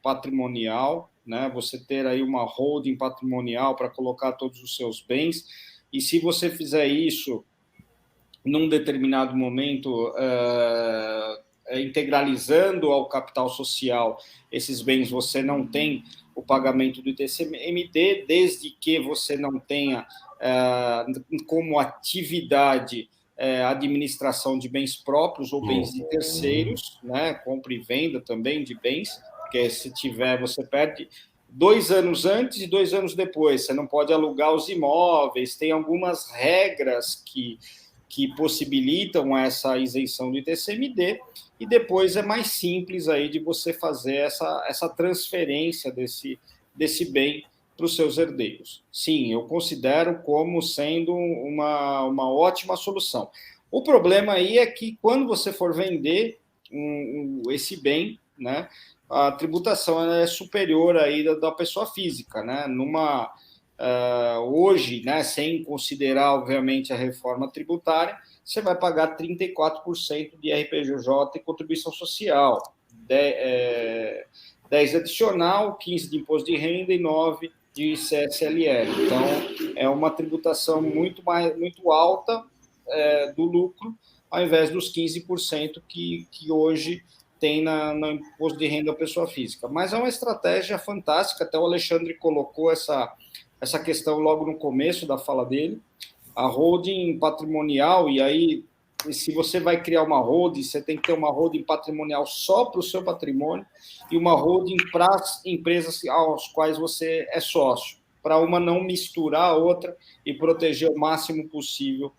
patrimonial, né? Você ter aí uma holding patrimonial para colocar todos os seus bens, e se você fizer isso num determinado momento, integralizando ao capital social esses bens, você não tem o pagamento do ITCMD, desde que você não tenha como atividade administração de bens próprios ou bens de terceiros, né? Compra e venda também de bens, porque se tiver, você perde 2 anos antes e 2 anos depois. Você não pode alugar os imóveis, tem algumas regras que possibilitam essa isenção do ITCMD, e depois é mais simples aí de você fazer essa transferência desse bem para os seus herdeiros. Sim, eu considero como sendo uma ótima solução. O problema aí é que quando você for vender esse bem, né, a tributação é superior aí da pessoa física, né? Hoje, né, sem considerar, obviamente, a reforma tributária, você vai pagar 34% de RPJJ e contribuição social, 10 adicional, 15 de imposto de renda e 9 de CSLL. Então, é uma tributação muito alta do lucro, ao invés dos 15% que hoje tem no imposto de renda da pessoa física. Mas é uma estratégia fantástica, até o Alexandre colocou essa questão logo no começo da fala dele, a holding patrimonial, e aí, se você vai criar uma holding, você tem que ter uma holding patrimonial só para o seu patrimônio e uma holding para as empresas aos quais você é sócio, para uma não misturar a outra e proteger o máximo possível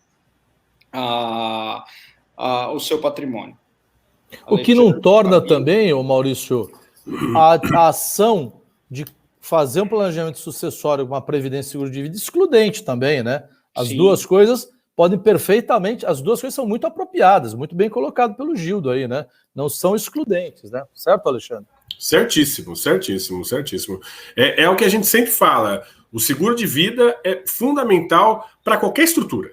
o seu patrimônio. O que não torna também, Maurício, a ação de fazer um planejamento sucessório com uma previdência e seguro de vida excludente também, né? As Sim. duas coisas podem perfeitamente, as duas coisas são muito apropriadas, muito bem colocado pelo Gildo aí, né? Não são excludentes, né? Certo, Alexandre? Certíssimo. É o que a gente sempre fala, o seguro de vida é fundamental para qualquer estrutura.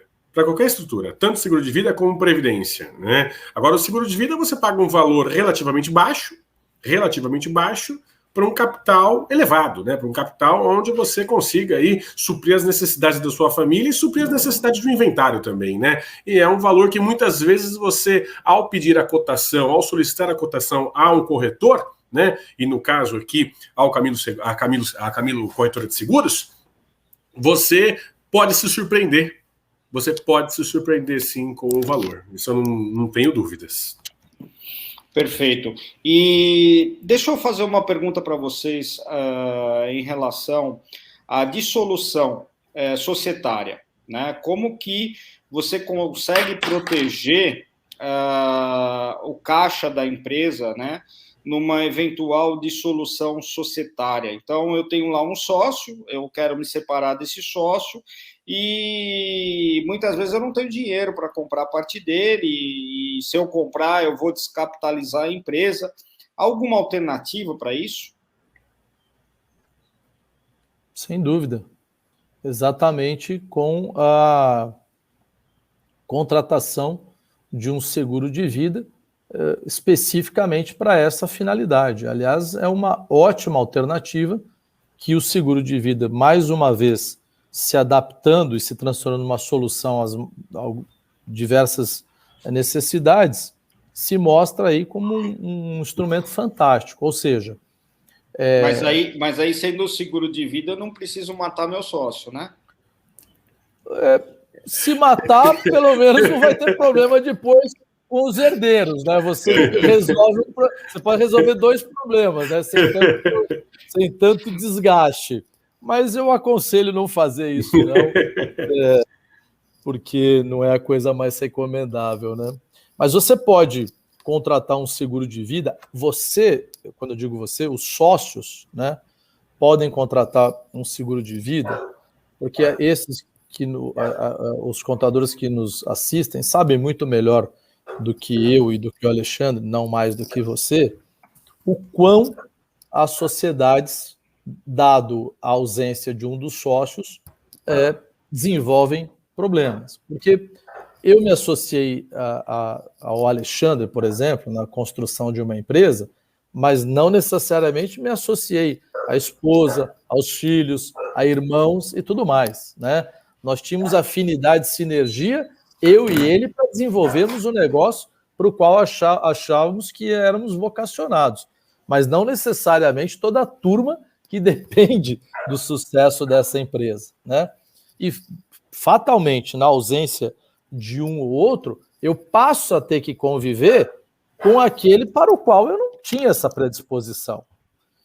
Tanto seguro de vida como previdência, né? Agora, o seguro de vida você paga um valor relativamente baixo, para um capital elevado, né? Para um capital onde você consiga aí suprir as necessidades da sua família e suprir as necessidades do inventário também, né? E é um valor que muitas vezes você, ao pedir a cotação, ao solicitar a cotação a um corretor, né? E no caso aqui, a Camilo Corretora de Seguros, você pode se surpreender. Você pode se surpreender, sim, com o valor. Isso eu não tenho dúvidas. Perfeito. E deixa eu fazer uma pergunta para vocês em relação à dissolução societária, né? Como que você consegue proteger o caixa da empresa, né, numa eventual dissolução societária? Então, eu tenho lá um sócio, eu quero me separar desse sócio, e muitas vezes eu não tenho dinheiro para comprar parte dele, e se eu comprar, eu vou descapitalizar a empresa. Alguma alternativa para isso? Sem dúvida. Exatamente com a contratação de um seguro de vida especificamente para essa finalidade. Aliás, é uma ótima alternativa que o seguro de vida, mais uma vez, se adaptando e se transformando numa solução às diversas necessidades, se mostra aí como um instrumento fantástico. Ou seja... Mas aí, sendo o seguro de vida, eu não preciso matar meu sócio, né? Se matar, pelo menos não vai ter problema depois com os herdeiros, né? Você pode resolver dois problemas, né? Sem tanto desgaste. Mas eu aconselho não fazer isso, não, porque não é a coisa mais recomendável, né? Mas você pode contratar um seguro de vida. Quando eu digo você, os sócios, né, podem contratar um seguro de vida, porque esses os contadores que nos assistem sabem muito melhor do que eu e do que o Alexandre, não mais do que você, o quão as sociedades, dado a ausência de um dos sócios, desenvolvem problemas. Porque eu me associei ao Alexandre, por exemplo, na construção de uma empresa, mas não necessariamente me associei à esposa, aos filhos, a irmãos e tudo mais, né? Nós tínhamos afinidade, sinergia, eu e ele, para desenvolvermos um negócio para o qual achávamos que éramos vocacionados, mas não necessariamente toda a turma que depende do sucesso dessa empresa, né? E fatalmente, na ausência de um ou outro, eu passo a ter que conviver com aquele para o qual eu não tinha essa predisposição.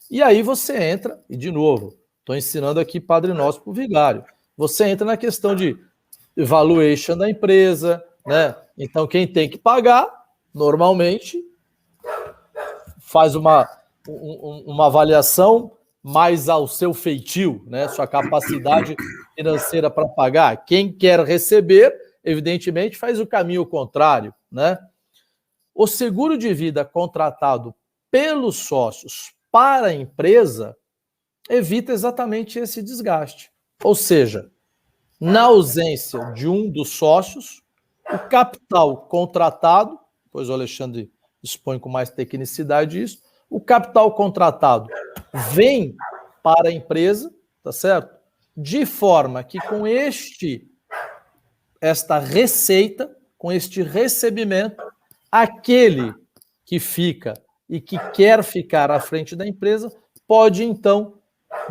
E aí você entra, e de novo, estou ensinando aqui Padre Nosso para o vigário, você entra na questão de valuation da empresa, né? Então quem tem que pagar, normalmente, faz uma avaliação mais ao seu feitio, né? Sua capacidade financeira para pagar. Quem quer receber, evidentemente, faz o caminho contrário, né? O seguro de vida contratado pelos sócios para a empresa evita exatamente esse desgaste. Ou seja, na ausência de um dos sócios, o capital contratado, pois o Alexandre expõe com mais tecnicidade isso, o capital contratado vem para a empresa, tá certo? De forma que com esta receita, com este recebimento, aquele que fica e que quer ficar à frente da empresa pode, então,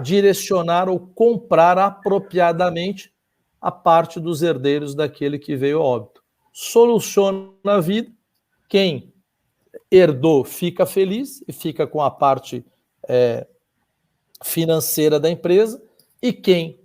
direcionar ou comprar apropriadamente a parte dos herdeiros daquele que veio a óbito. Soluciona a vida, quem herdou fica feliz e fica com a parte financeira da empresa, e quem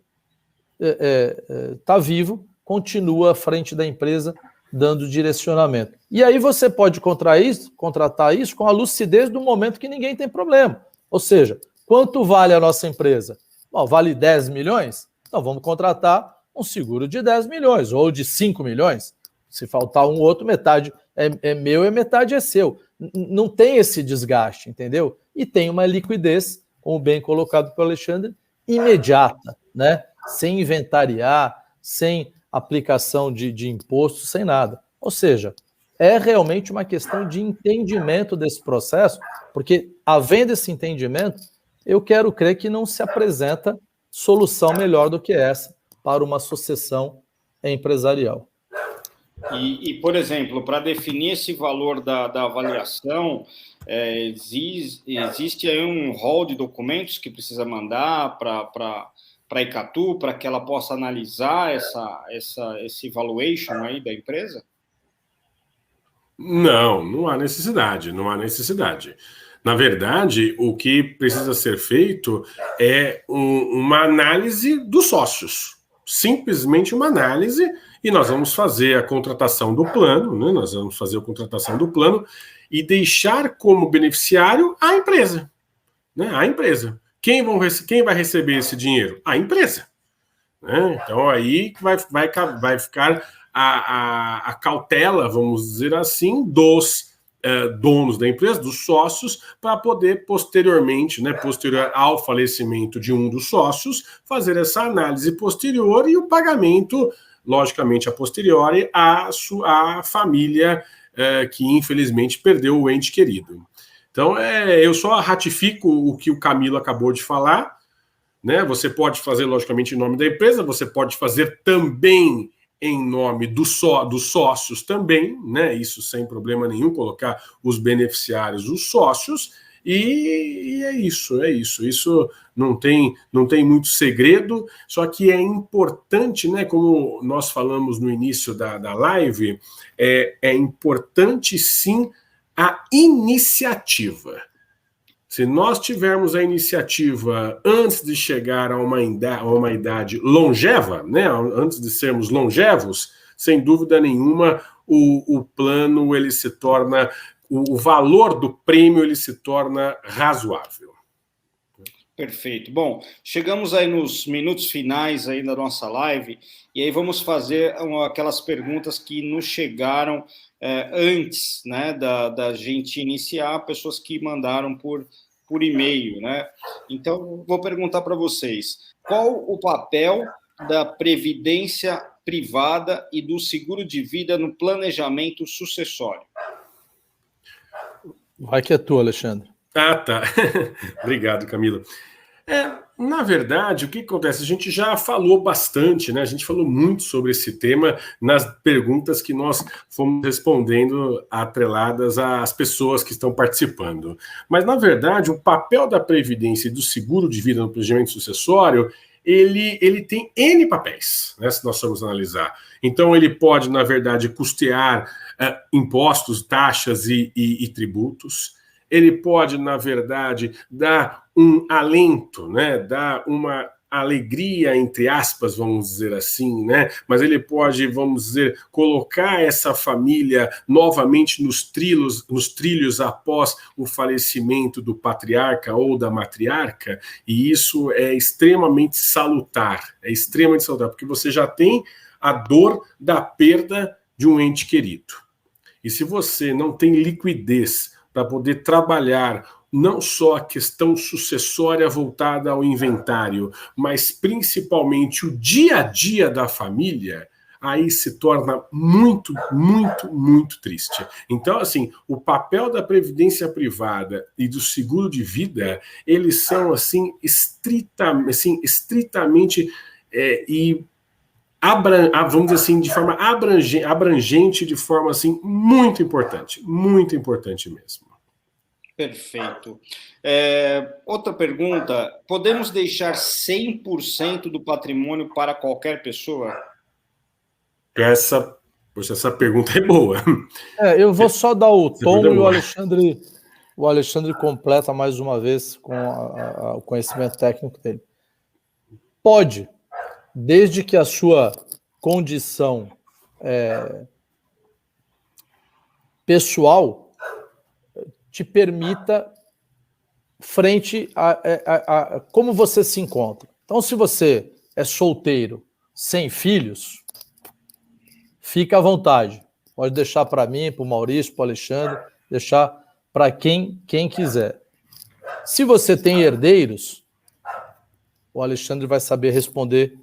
está vivo continua à frente da empresa dando direcionamento. E aí você pode contratar isso com a lucidez do momento que ninguém tem problema. Ou seja, quanto vale a nossa empresa? Bom, vale 10 milhões? Então vamos contratar um seguro de 10 milhões ou de 5 milhões. Se faltar um outro, metade é meu e metade é seu. Não tem esse desgaste, entendeu? E tem uma liquidez, como bem colocado pelo Alexandre, imediata, né? Sem inventariar, sem aplicação de imposto, sem nada. Ou seja, é realmente uma questão de entendimento desse processo, porque, havendo esse entendimento, eu quero crer que não se apresenta solução melhor do que essa para uma sucessão empresarial. Por exemplo, para definir esse valor da avaliação, existe aí um rol de documentos que precisa mandar para a Icatu, para que ela possa analisar esse valuation aí da empresa? Não há necessidade, não há necessidade. Na verdade, o que precisa ser feito é uma análise dos sócios. Simplesmente uma análise, e nós vamos fazer a contratação do plano, né? Nós vamos fazer a contratação do plano e deixar como beneficiário a empresa, né? A empresa. Quem vai receber esse dinheiro? A empresa, né? Então aí vai ficar a cautela, vamos dizer assim, dos donos da empresa, dos sócios, para poder posteriormente, né, posterior ao falecimento de um dos sócios, fazer essa análise posterior e o pagamento, logicamente, a posteriori, à família que infelizmente perdeu o ente querido. Então, eu só ratifico o que o Camilo acabou de falar. né? Você pode fazer, logicamente, em nome da empresa, você pode fazer também em nome dos sócios também, né? Isso sem problema nenhum, colocar os beneficiários, os sócios, e é isso. Isso não tem muito segredo, só que é importante, né? Como nós falamos no início da live, é importante sim a iniciativa. Se nós tivermos a iniciativa antes de chegar a uma idade longeva, né, antes de sermos longevos, sem dúvida nenhuma, o plano ele se torna, o valor do prêmio ele se torna razoável. Perfeito. Bom, chegamos aí nos minutos finais aí da nossa live, e aí vamos fazer aquelas perguntas que nos chegaram antes, né, da gente iniciar, pessoas que mandaram por e-mail, né? Então, vou perguntar para vocês, qual o papel da previdência privada e do seguro de vida no planejamento sucessório? Vai que é tu, Alexandre. Ah, tá. Obrigado, Camila. Na verdade, o que acontece? A gente já falou bastante, né? A gente falou muito sobre esse tema nas perguntas que nós fomos respondendo atreladas às pessoas que estão participando. Mas, na verdade, o papel da Previdência e do seguro de vida no planejamento sucessório, ele tem N papéis, né? Se nós formos analisar. Então, ele pode, na verdade, custear impostos, taxas e tributos. Ele pode, na verdade, dar um alento, né? Dar uma alegria, entre aspas, vamos dizer assim, né? Mas ele pode, vamos dizer, colocar essa família novamente nos trilhos após o falecimento do patriarca ou da matriarca, e isso é extremamente salutar, porque você já tem a dor da perda de um ente querido. E se você não tem liquidez para poder trabalhar não só a questão sucessória voltada ao inventário, mas principalmente o dia a dia da família, aí se torna muito, muito, muito triste. Então, assim, o papel da previdência privada e do seguro de vida, eles são, assim, estritamente vamos dizer assim, de forma abrangente, de forma, assim, muito importante mesmo. Perfeito. Outra pergunta, podemos deixar 100% do patrimônio para qualquer pessoa? Essa pergunta é boa. Eu vou só dar o tom e o Alexandre completa mais uma vez com o conhecimento técnico dele. Pode, desde que a sua condição pessoal te permita frente a como você se encontra. Então, se você é solteiro, sem filhos, fica à vontade. Pode deixar para mim, para o Maurício, para o Alexandre, deixar para quem quiser. Se você tem herdeiros, o Alexandre vai saber responder,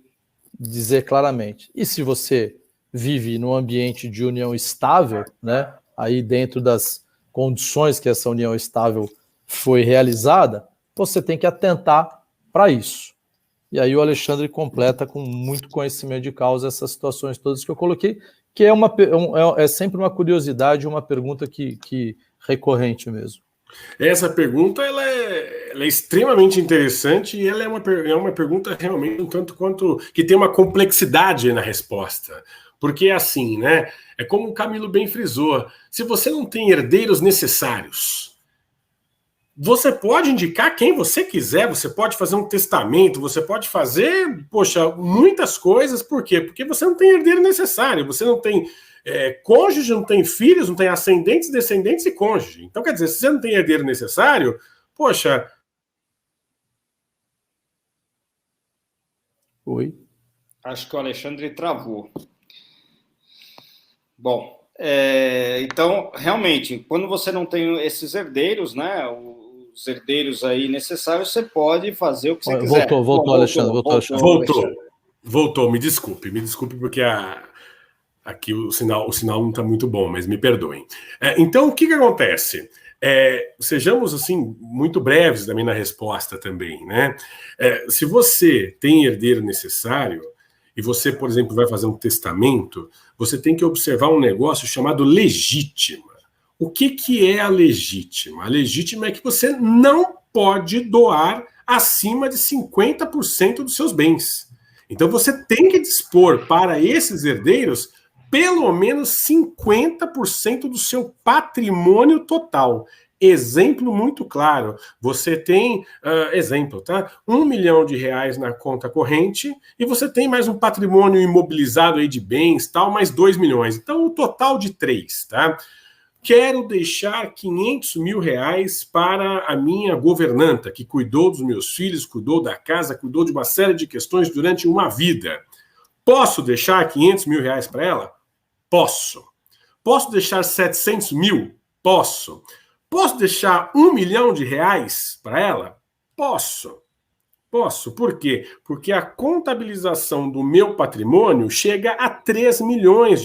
dizer claramente. E se você vive num ambiente de união estável, né, aí dentro das condições que essa união estável foi realizada, você tem que atentar para isso. E aí o Alexandre completa com muito conhecimento de causa essas situações todas que eu coloquei, que é sempre uma curiosidade, uma pergunta que recorrente mesmo. Essa pergunta ela é extremamente interessante e ela é uma pergunta realmente um tanto quanto que tem uma complexidade na resposta. Porque é assim, né? É como o Camilo bem frisou. Se você não tem herdeiros necessários, você pode indicar quem você quiser, você pode fazer um testamento, você pode fazer, muitas coisas. Por quê? Porque você não tem herdeiro necessário, você não tem cônjuge, não tem filhos, não tem ascendentes, descendentes e cônjuge. Então, quer dizer, se você não tem herdeiro necessário, Oi? Acho que o Alexandre travou. Bom, então, realmente, quando você não tem esses herdeiros, né, os herdeiros aí necessários, você pode fazer o que você quiser. Voltou, Alexandre. Voltou, me desculpe porque aqui o sinal não está muito bom, mas me perdoem. Então, o que acontece? Sejamos, assim, muito breves também na resposta também, né? Se você tem herdeiro necessário e você, por exemplo, vai fazer um testamento, você tem que observar um negócio chamado legítima. O que é a legítima? A legítima é que você não pode doar acima de 50% dos seus bens. Então você tem que dispor para esses herdeiros pelo menos 50% do seu patrimônio total. Exemplo muito claro, você tem, exemplo, tá? R$1 milhão na conta corrente e você tem mais um patrimônio imobilizado aí de bens, tal, mais 2 milhões. Então, o total de 3, tá? Quero deixar R$500 mil para a minha governanta, que cuidou dos meus filhos, cuidou da casa, cuidou de uma série de questões durante uma vida. Posso deixar R$500 mil para ela? Posso. Posso deixar 700 mil? Posso. Posso deixar R$1 milhão para ela? Posso. Posso. Por quê? Porque a contabilização do meu patrimônio chega a R$3 milhões.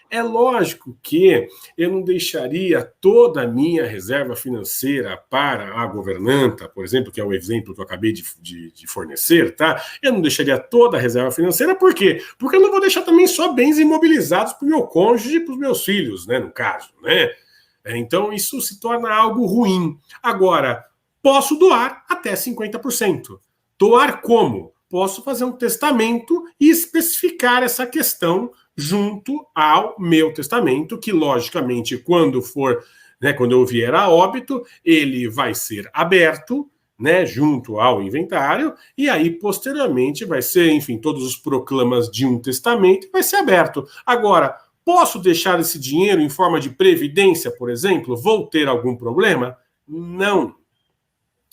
É lógico que eu não deixaria toda a minha reserva financeira para a governanta, por exemplo, que é o exemplo que eu acabei de fornecer, tá? Eu não deixaria toda a reserva financeira, por quê? Porque eu não vou deixar também só bens imobilizados para o meu cônjuge e para os meus filhos, né, no caso, né? Então, isso se torna algo ruim. Agora, posso doar até 50%. Doar como? Posso fazer um testamento e especificar essa questão junto ao meu testamento, que, logicamente, quando for, né, quando eu vier a óbito, ele vai ser aberto, né, junto ao inventário, e aí, posteriormente, vai ser, enfim, todos os proclamas de um testamento vai ser aberto. Agora, posso deixar esse dinheiro em forma de previdência, por exemplo? Vou ter algum problema? Não.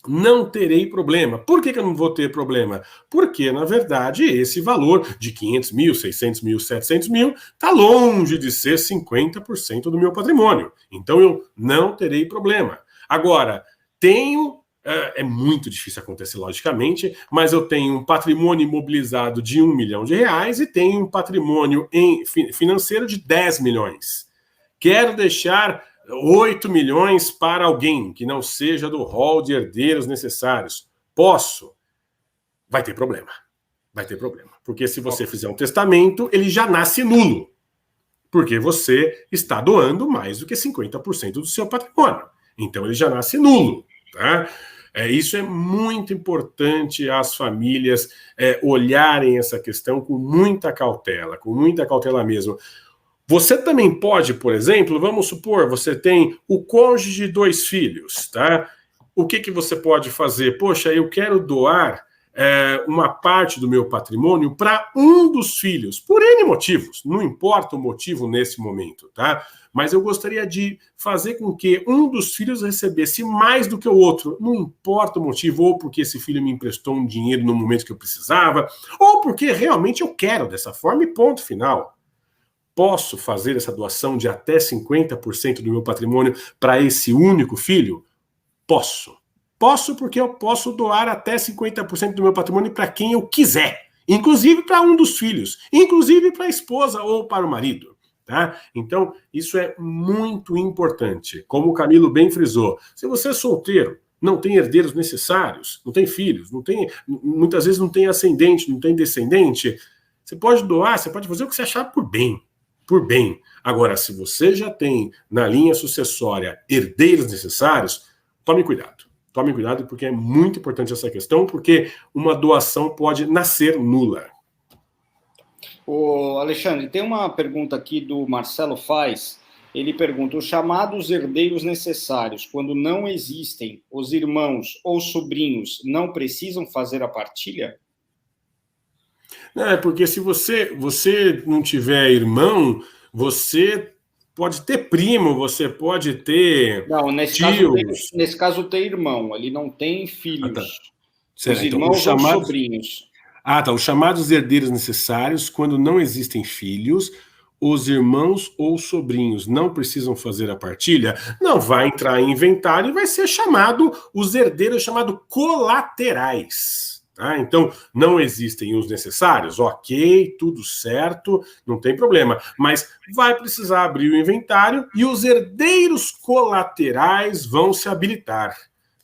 Não terei problema. Por que eu não vou ter problema? Porque, na verdade, esse valor de 500 mil, 600 mil, 700 mil está longe de ser 50% do meu patrimônio. Então, eu não terei problema. Agora, tenho... É muito difícil acontecer, logicamente, mas eu tenho um patrimônio imobilizado de R$1 milhão e tenho um patrimônio financeiro de 10 milhões. Quero deixar 8 milhões para alguém que não seja do rol de herdeiros necessários. Posso? Vai ter problema. Vai ter problema. Porque se você fizer um testamento, ele já nasce nulo. Porque você está doando mais do que 50% do seu patrimônio. Então ele já nasce nulo, tá? Isso é muito importante as famílias olharem essa questão com muita cautela mesmo. Você também pode, por exemplo, vamos supor, você tem o cônjuge de 2 filhos, tá? O que você pode fazer? Poxa, eu quero doar uma parte do meu patrimônio para um dos filhos, por N motivos, não importa o motivo nesse momento, tá? Mas eu gostaria de fazer com que um dos filhos recebesse mais do que o outro, não importa o motivo, ou porque esse filho me emprestou um dinheiro no momento que eu precisava, ou porque realmente eu quero dessa forma e ponto final. Posso fazer essa doação de até 50% do meu patrimônio para esse único filho? Posso. Posso porque eu posso doar até 50% do meu patrimônio para quem eu quiser, inclusive para um dos filhos, inclusive para a esposa ou para o marido. Tá? Então, isso é muito importante. Como o Camilo bem frisou, se você é solteiro, não tem herdeiros necessários, não tem filhos, muitas vezes não tem ascendente, não tem descendente, você pode doar, você pode fazer o que você achar por bem. Agora, se você já tem na linha sucessória herdeiros necessários, tome cuidado. Tome cuidado porque é muito importante essa questão, porque uma doação pode nascer nula. Ô, Alexandre, tem uma pergunta aqui do Marcelo Faz. Ele pergunta: os chamados herdeiros necessários, quando não existem, os irmãos ou sobrinhos não precisam fazer a partilha? Não, porque se você não tiver irmão, você pode ter primo, você pode ter nesse caso tem irmão, ele não tem filhos. Tá. Os irmãos ou sobrinhos. Os chamados herdeiros necessários, quando não existem filhos, os irmãos ou sobrinhos não precisam fazer a partilha, não vai entrar em inventário e vai ser chamado, os herdeiros chamados colaterais. Tá? Então, não existem os necessários? Ok, tudo certo, não tem problema. Mas vai precisar abrir o inventário e os herdeiros colaterais vão se habilitar.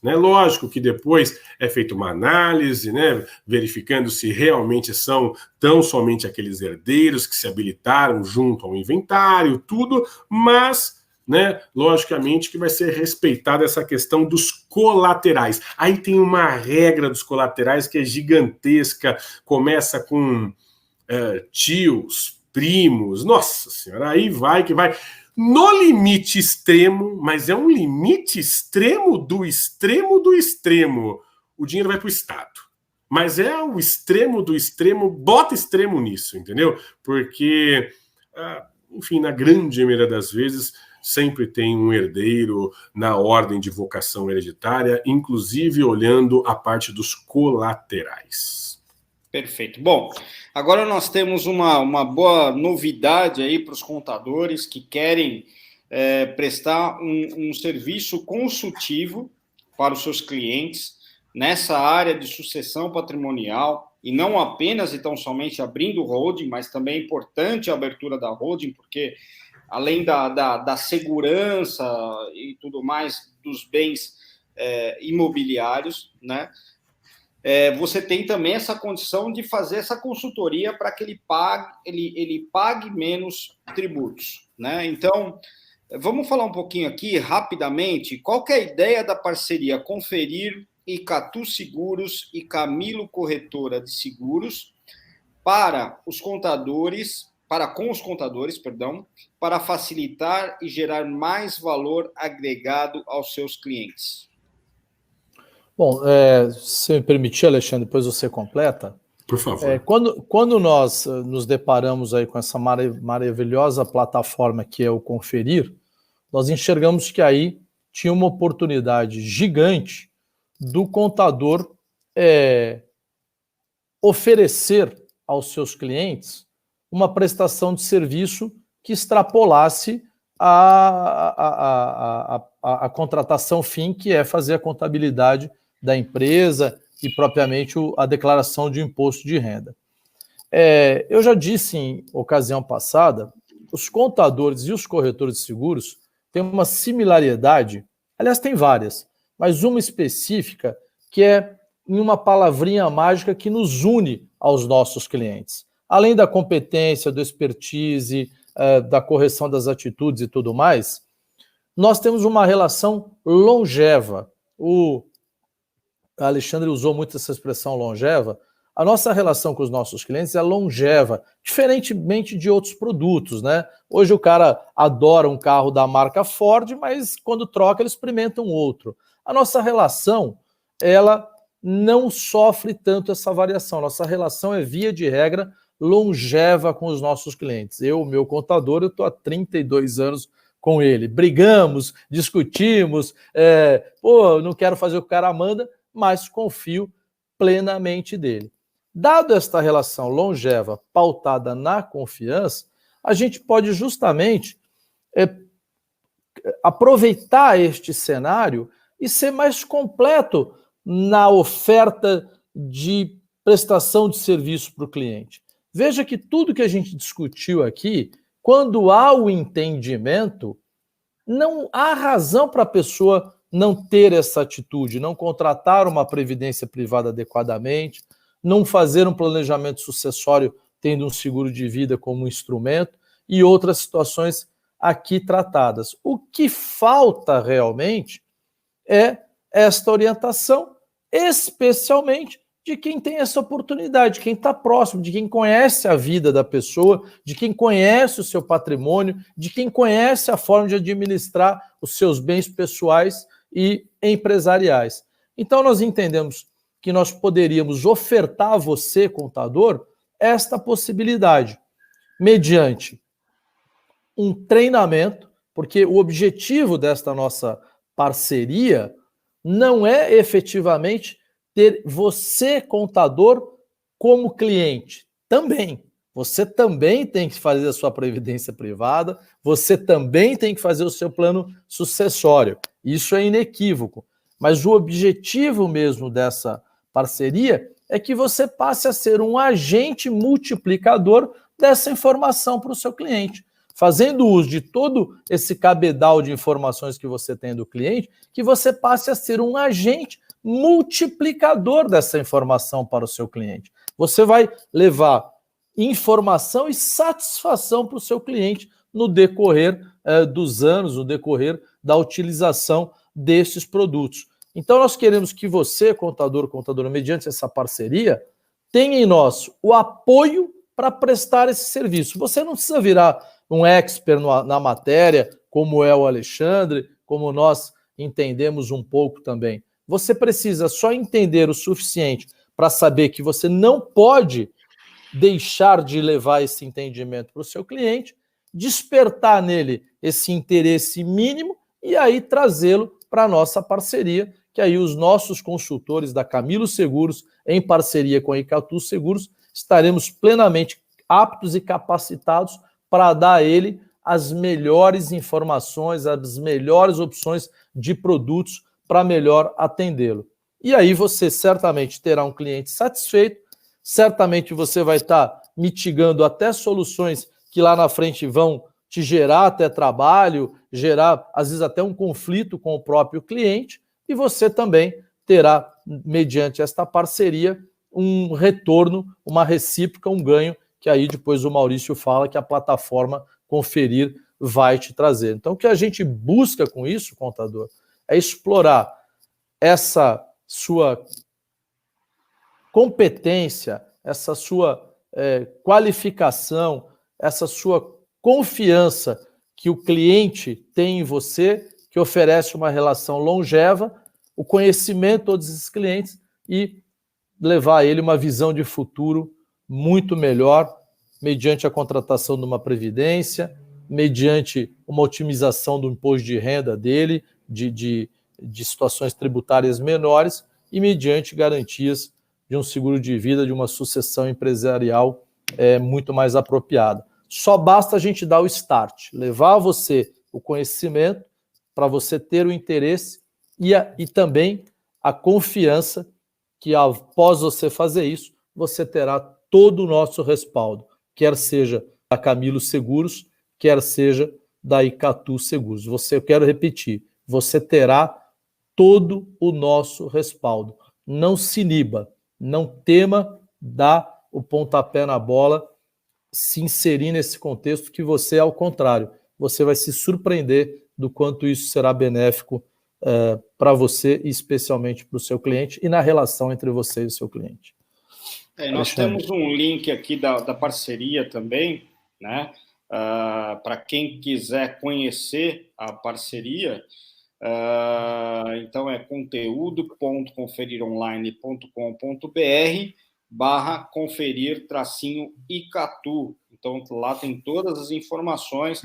Né? Lógico que depois é feita uma análise, né? Verificando se realmente são tão somente aqueles herdeiros que se habilitaram junto ao inventário, tudo, mas... né? Logicamente que vai ser respeitada essa questão dos colaterais. Aí tem uma regra dos colaterais que é gigantesca, começa com tios, primos, nossa senhora, aí vai que vai. No limite extremo, mas é um limite extremo do extremo do extremo, o dinheiro vai para o Estado. Mas é o extremo do extremo, bota extremo nisso, entendeu? Porque, enfim, na grande maioria das vezes, sempre tem um herdeiro na ordem de vocação hereditária, inclusive olhando a parte dos colaterais. Perfeito. Bom, agora nós temos uma boa novidade aí para os contadores que querem prestar um serviço consultivo para os seus clientes nessa área de sucessão patrimonial, e não apenas e tão somente abrindo holding, mas também é importante a abertura da holding, porque além da segurança e tudo mais dos bens imobiliários, né? Você tem também essa condição de fazer essa consultoria para que ele pague menos tributos, né? Então, vamos falar um pouquinho aqui, rapidamente, qual que é a ideia da parceria Conferir, Icatu Seguros e Camilo Corretora de Seguros com os contadores, para facilitar e gerar mais valor agregado aos seus clientes. Bom, se me permitir, Alexandre, depois você completa. Por favor. Quando nós nos deparamos aí com essa maravilhosa plataforma que é o Conferir, nós enxergamos que aí tinha uma oportunidade gigante do contador oferecer aos seus clientes uma prestação de serviço que extrapolasse a contratação fim, que é fazer a contabilidade da empresa e propriamente a declaração de imposto de renda. Eu já disse em ocasião passada, os contadores e os corretores de seguros têm uma similaridade, aliás, tem várias, mas uma específica que é em uma palavrinha mágica que nos une aos nossos clientes. Além da competência, do expertise, da correção das atitudes e tudo mais, nós temos uma relação longeva. O Alexandre usou muito essa expressão longeva. A nossa relação com os nossos clientes é longeva, diferentemente de outros produtos, né? Hoje o cara adora um carro da marca Ford, mas quando troca ele experimenta um outro. A nossa relação, ela não sofre tanto essa variação. Nossa relação é, via de regra, longeva com os nossos clientes. Eu, meu contador, eu estou há 32 anos com ele. Brigamos, discutimos, não quero fazer o que o cara manda, mas confio plenamente dele. Dado esta relação longeva, pautada na confiança, a gente pode justamente aproveitar este cenário e ser mais completo na oferta de prestação de serviço para o cliente. Veja que tudo que a gente discutiu aqui, quando há o entendimento, não há razão para a pessoa não ter essa atitude, não contratar uma previdência privada adequadamente, não fazer um planejamento sucessório tendo um seguro de vida como instrumento e outras situações aqui tratadas. O que falta realmente é esta orientação, especialmente de quem tem essa oportunidade, de quem está próximo, de quem conhece a vida da pessoa, de quem conhece o seu patrimônio, de quem conhece a forma de administrar os seus bens pessoais e empresariais. Então, nós entendemos que nós poderíamos ofertar a você, contador, esta possibilidade, mediante um treinamento, porque o objetivo desta nossa parceria não é efetivamente ter você, contador, como cliente. Também. Você também tem que fazer a sua previdência privada, você também tem que fazer o seu plano sucessório. Isso é inequívoco. Mas o objetivo mesmo dessa parceria é que você passe a ser um agente multiplicador dessa informação para o seu cliente. Fazendo uso de todo esse cabedal de informações que você tem do cliente, que você passe a ser um agente multiplicador dessa informação para o seu cliente. Você vai levar informação e satisfação para o seu cliente no decorrer dos anos, no decorrer da utilização desses produtos. Então, nós queremos que você, contador, contadora, mediante essa parceria, tenha em nós o apoio para prestar esse serviço. Você não precisa virar um expert na matéria, como é o Alexandre, como nós entendemos um pouco também. Você precisa só entender o suficiente para saber que você não pode deixar de levar esse entendimento para o seu cliente, despertar nele esse interesse mínimo e aí trazê-lo para a nossa parceria, que aí os nossos consultores da Camilo Seguros, em parceria com a Icatu Seguros, estaremos plenamente aptos e capacitados para dar a ele as melhores informações, as melhores opções de produtos para melhor atendê-lo. E aí você certamente terá um cliente satisfeito, certamente você vai estar mitigando até soluções que lá na frente vão te gerar até trabalho, gerar às vezes até um conflito com o próprio cliente, e você também terá, mediante esta parceria, um retorno, uma recíproca, um ganho, que aí depois o Maurício fala que a plataforma Conferir vai te trazer. Então, o que a gente busca com isso, contador, é explorar essa sua competência, essa sua qualificação, essa sua confiança que o cliente tem em você, que oferece uma relação longeva, o conhecimento de todos esses clientes e levar a ele uma visão de futuro muito melhor, mediante a contratação de uma previdência, mediante uma otimização do imposto de renda dele, de situações tributárias menores e mediante garantias de um seguro de vida, de uma sucessão empresarial muito mais apropriada. Só basta a gente dar o start, levar a você o conhecimento para você ter o interesse e também a confiança que após você fazer isso, você terá todo o nosso respaldo, quer seja da Camilo Seguros, quer seja da Icatu Seguros. Eu quero repetir, você terá todo o nosso respaldo. Não se iniba, não tema dar o pontapé na bola, se inserir nesse contexto que você, ao contrário, você vai se surpreender do quanto isso será benéfico para você e especialmente para o seu cliente e na relação entre você e o seu cliente. Nós temos um link aqui da parceria também, né? Para quem quiser conhecer a parceria, então é conteúdo.conferironline.com.br/conferir-icatu. Então lá tem todas as informações.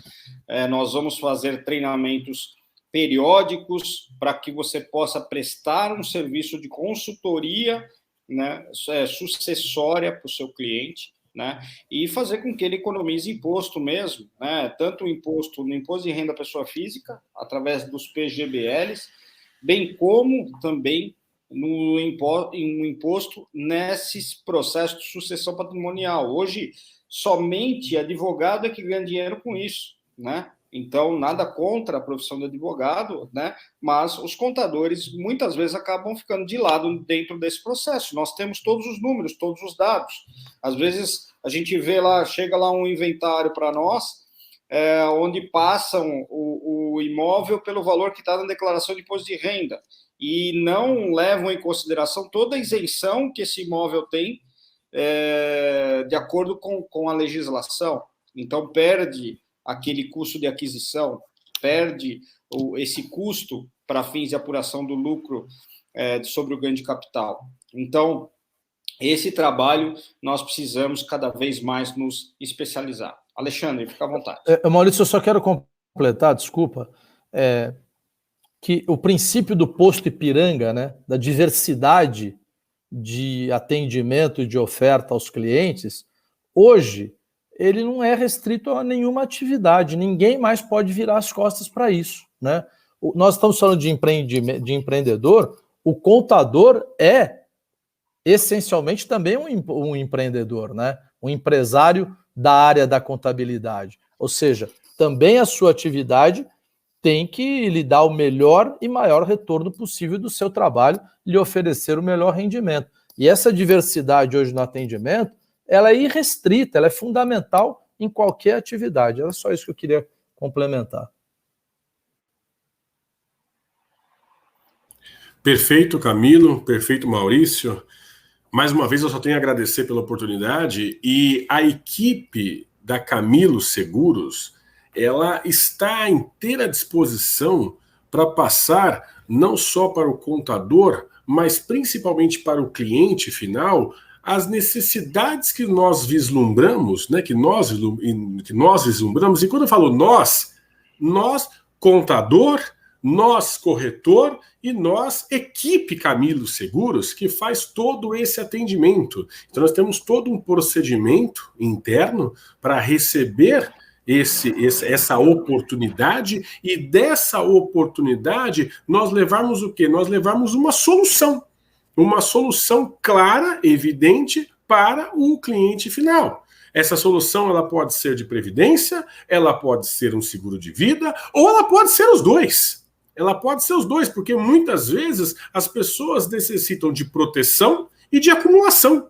Nós vamos fazer treinamentos periódicos para que você possa prestar um serviço de consultoria, né, sucessória para o seu cliente, né, e fazer com que ele economize imposto mesmo, né, tanto no imposto de renda à pessoa física, através dos PGBLs, bem como também no imposto nesses processos de sucessão patrimonial. Hoje, somente advogado é que ganha dinheiro com isso, né? Então, nada contra a profissão de advogado, né? Mas os contadores muitas vezes acabam ficando de lado dentro desse processo. Nós temos todos os números, todos os dados. Às vezes a gente vê lá, chega lá um inventário para nós, onde passam o imóvel pelo valor que está na declaração de imposto de renda e não levam em consideração toda a isenção que esse imóvel tem de acordo com a legislação. Então, perde aquele custo de aquisição, perde esse custo para fins de apuração do lucro sobre o ganho de capital. Então, esse trabalho nós precisamos cada vez mais nos especializar. Alexandre, fica à vontade. Maurício, eu só quero completar, desculpa, que o princípio do posto Ipiranga, né, da diversidade de atendimento e de oferta aos clientes, hoje ele não é restrito a nenhuma atividade, ninguém mais pode virar as costas para isso, né? Nós estamos falando de empreendedor, o contador é essencialmente também um empreendedor, né? Um empresário da área da contabilidade. Ou seja, também a sua atividade tem que lhe dar o melhor e maior retorno possível do seu trabalho, lhe oferecer o melhor rendimento. E essa diversidade hoje no atendimento, ela é irrestrita, ela é fundamental em qualquer atividade. Era só isso que eu queria complementar. Perfeito, Camilo. Perfeito, Maurício. Mais uma vez, eu só tenho a agradecer pela oportunidade, e a equipe da Camilo Seguros, ela está à inteira disposição para passar não só para o contador, mas principalmente para o cliente final, as necessidades que nós vislumbramos, né, que nós vislumbramos, e quando eu falo nós contador, nós corretor e nós equipe Camilo Seguros, que faz todo esse atendimento. Então nós temos todo um procedimento interno para receber essa oportunidade, e dessa oportunidade nós levarmos o quê? Nós levarmos uma solução clara, evidente para o cliente final. Essa solução, ela pode ser de previdência, ela pode ser um seguro de vida, ou ela pode ser os dois. Ela pode ser os dois, porque muitas vezes as pessoas necessitam de proteção e de acumulação.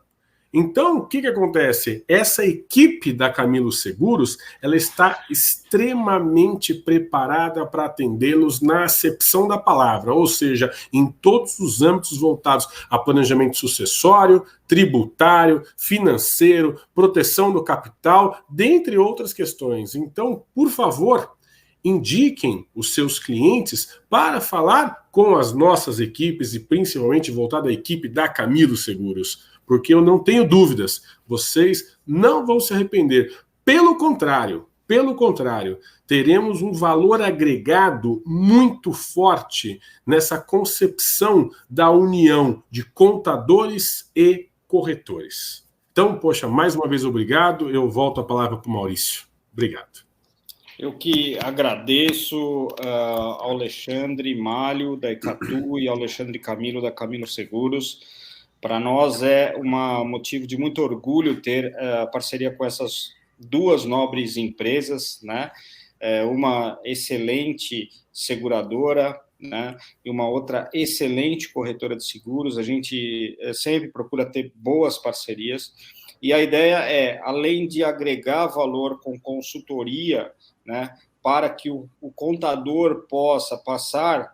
Então, o que acontece? Essa equipe da Camilo Seguros, ela está extremamente preparada para atendê-los na acepção da palavra, ou seja, em todos os âmbitos voltados a planejamento sucessório, tributário, financeiro, proteção do capital, dentre outras questões. Então, por favor, indiquem os seus clientes para falar com as nossas equipes, e principalmente voltada à equipe da Camilo Seguros, porque eu não tenho dúvidas, vocês não vão se arrepender. Pelo contrário, teremos um valor agregado muito forte nessa concepção da união de contadores e corretores. Então, poxa, mais uma vez obrigado, eu volto a palavra para o Maurício. Obrigado. Eu que agradeço ao Alexandre Malho, da Icatu, e ao Alexandre Camilo, da Camilo Seguros. Para nós é um motivo de muito orgulho ter parceria com essas duas nobres empresas, né? Uma excelente seguradora, né? E uma outra excelente corretora de seguros. A gente sempre procura ter boas parcerias. E a ideia é, além de agregar valor com consultoria, né, para que o contador possa passar,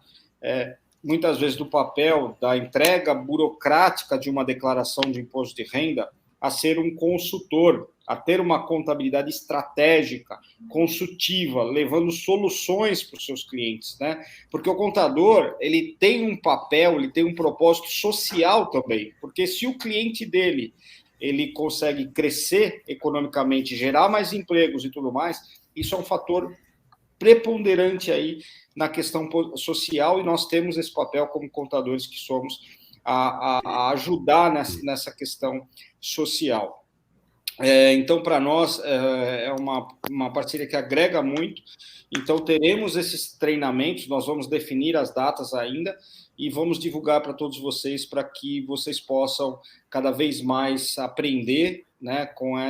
muitas vezes, do papel da entrega burocrática de uma declaração de imposto de renda a ser um consultor, a ter uma contabilidade estratégica, consultiva, levando soluções para os seus clientes, né? Porque o contador, ele tem um papel, ele tem um propósito social também, porque se o cliente dele ele consegue crescer economicamente, gerar mais empregos e tudo mais, isso é um fator preponderante aí na questão social, e nós temos esse papel como contadores que somos a ajudar nessa questão social. Então, para nós, é uma parceria que agrega muito. Então, teremos esses treinamentos, nós vamos definir as datas ainda e vamos divulgar para todos vocês, para que vocês possam cada vez mais aprender, né, com a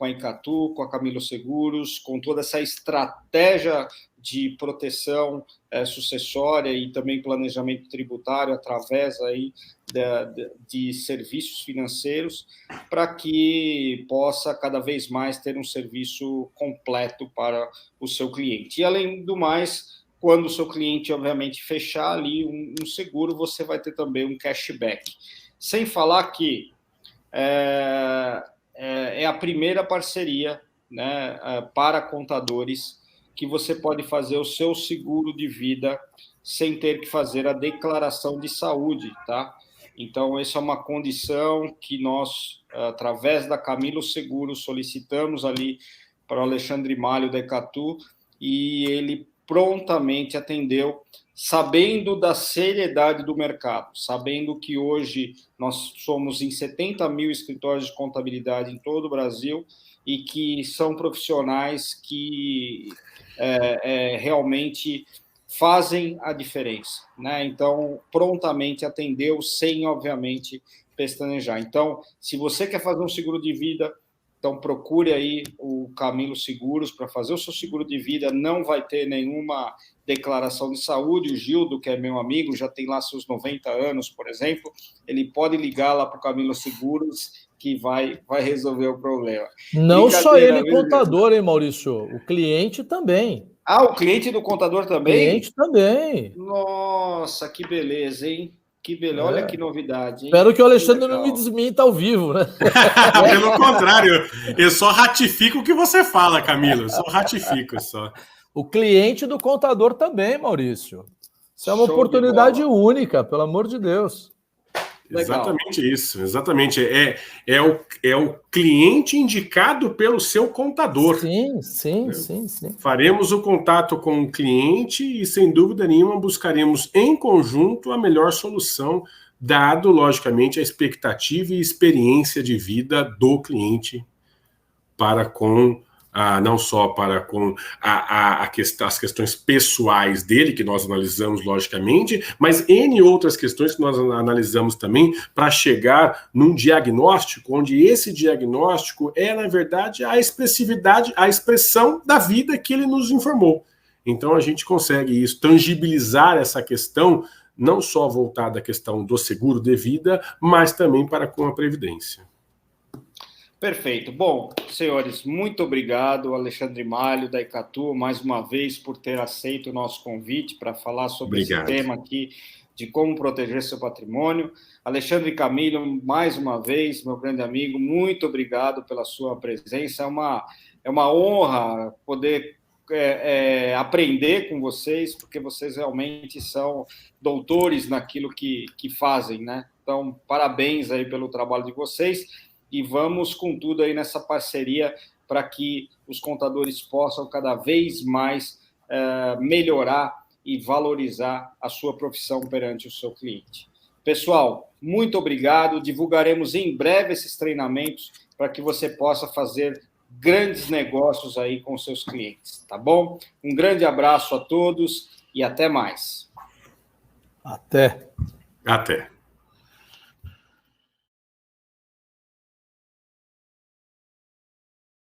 Icatu, com a Camilo Seguros, com toda essa estratégia de proteção sucessória e também planejamento tributário através aí de serviços financeiros, para que possa cada vez mais ter um serviço completo para o seu cliente. E, além do mais, quando o seu cliente, obviamente, fechar ali um seguro, você vai ter também um cashback. Sem falar que é a primeira parceria, né, para contadores, que você pode fazer o seu seguro de vida sem ter que fazer a declaração de saúde, tá? Então, essa é uma condição que nós, através da Camilo Seguros, solicitamos ali para o Alexandre Malho, da Icatu, e ele prontamente atendeu, sabendo da seriedade do mercado, sabendo que hoje nós somos em 70 mil escritórios de contabilidade em todo o Brasil, e que são profissionais que realmente fazem a diferença, né? Então, prontamente atendeu, sem, obviamente, pestanejar. Então, se você quer fazer um seguro de vida, então procure aí o Camilo Seguros para fazer o seu seguro de vida. Não vai ter nenhuma declaração de saúde. O Gildo, que é meu amigo, já tem lá seus 90 anos, por exemplo, ele pode ligar lá para o Camilo Seguros que vai resolver o problema. Não só ele, contador, hein, Maurício? O cliente também. Ah, o cliente do contador também? O cliente também. Nossa, que beleza, hein? Que beleza, olha que novidade, hein? Espero que o Alexandre não me desminta ao vivo, né? Pelo contrário, eu só ratifico o que você fala, Camilo. Eu só ratifico, só. O cliente do contador também, Maurício. Isso é uma oportunidade única, pelo amor de Deus. Legal. Exatamente isso, exatamente. É o cliente indicado pelo seu contador. Sim. Faremos o contato com o cliente e, sem dúvida nenhuma, buscaremos em conjunto a melhor solução, dado, logicamente, a expectativa e experiência de vida do cliente para com... não só para com as questões pessoais dele, que nós analisamos logicamente, mas N outras questões que nós analisamos também para chegar num diagnóstico, onde esse diagnóstico é, na verdade, a expressividade, a expressão da vida que ele nos informou. Então a gente consegue isso, tangibilizar essa questão, não só voltada à questão do seguro de vida, mas também para com a Previdência. Perfeito. Bom, senhores, muito obrigado, Alexandre Malho, da Icatu, mais uma vez, por ter aceito o nosso convite para falar sobre esse tema aqui, de como proteger seu patrimônio. Alexandre Camilo, mais uma vez, meu grande amigo, muito obrigado pela sua presença. É uma honra poder aprender com vocês, porque vocês realmente são doutores naquilo que fazem, né? Então, parabéns aí pelo trabalho de vocês. E vamos com tudo aí nessa parceria para que os contadores possam cada vez mais melhorar e valorizar a sua profissão perante o seu cliente. Pessoal, muito obrigado. Divulgaremos em breve esses treinamentos para que você possa fazer grandes negócios aí com seus clientes, tá bom? Um grande abraço a todos e até mais. Até.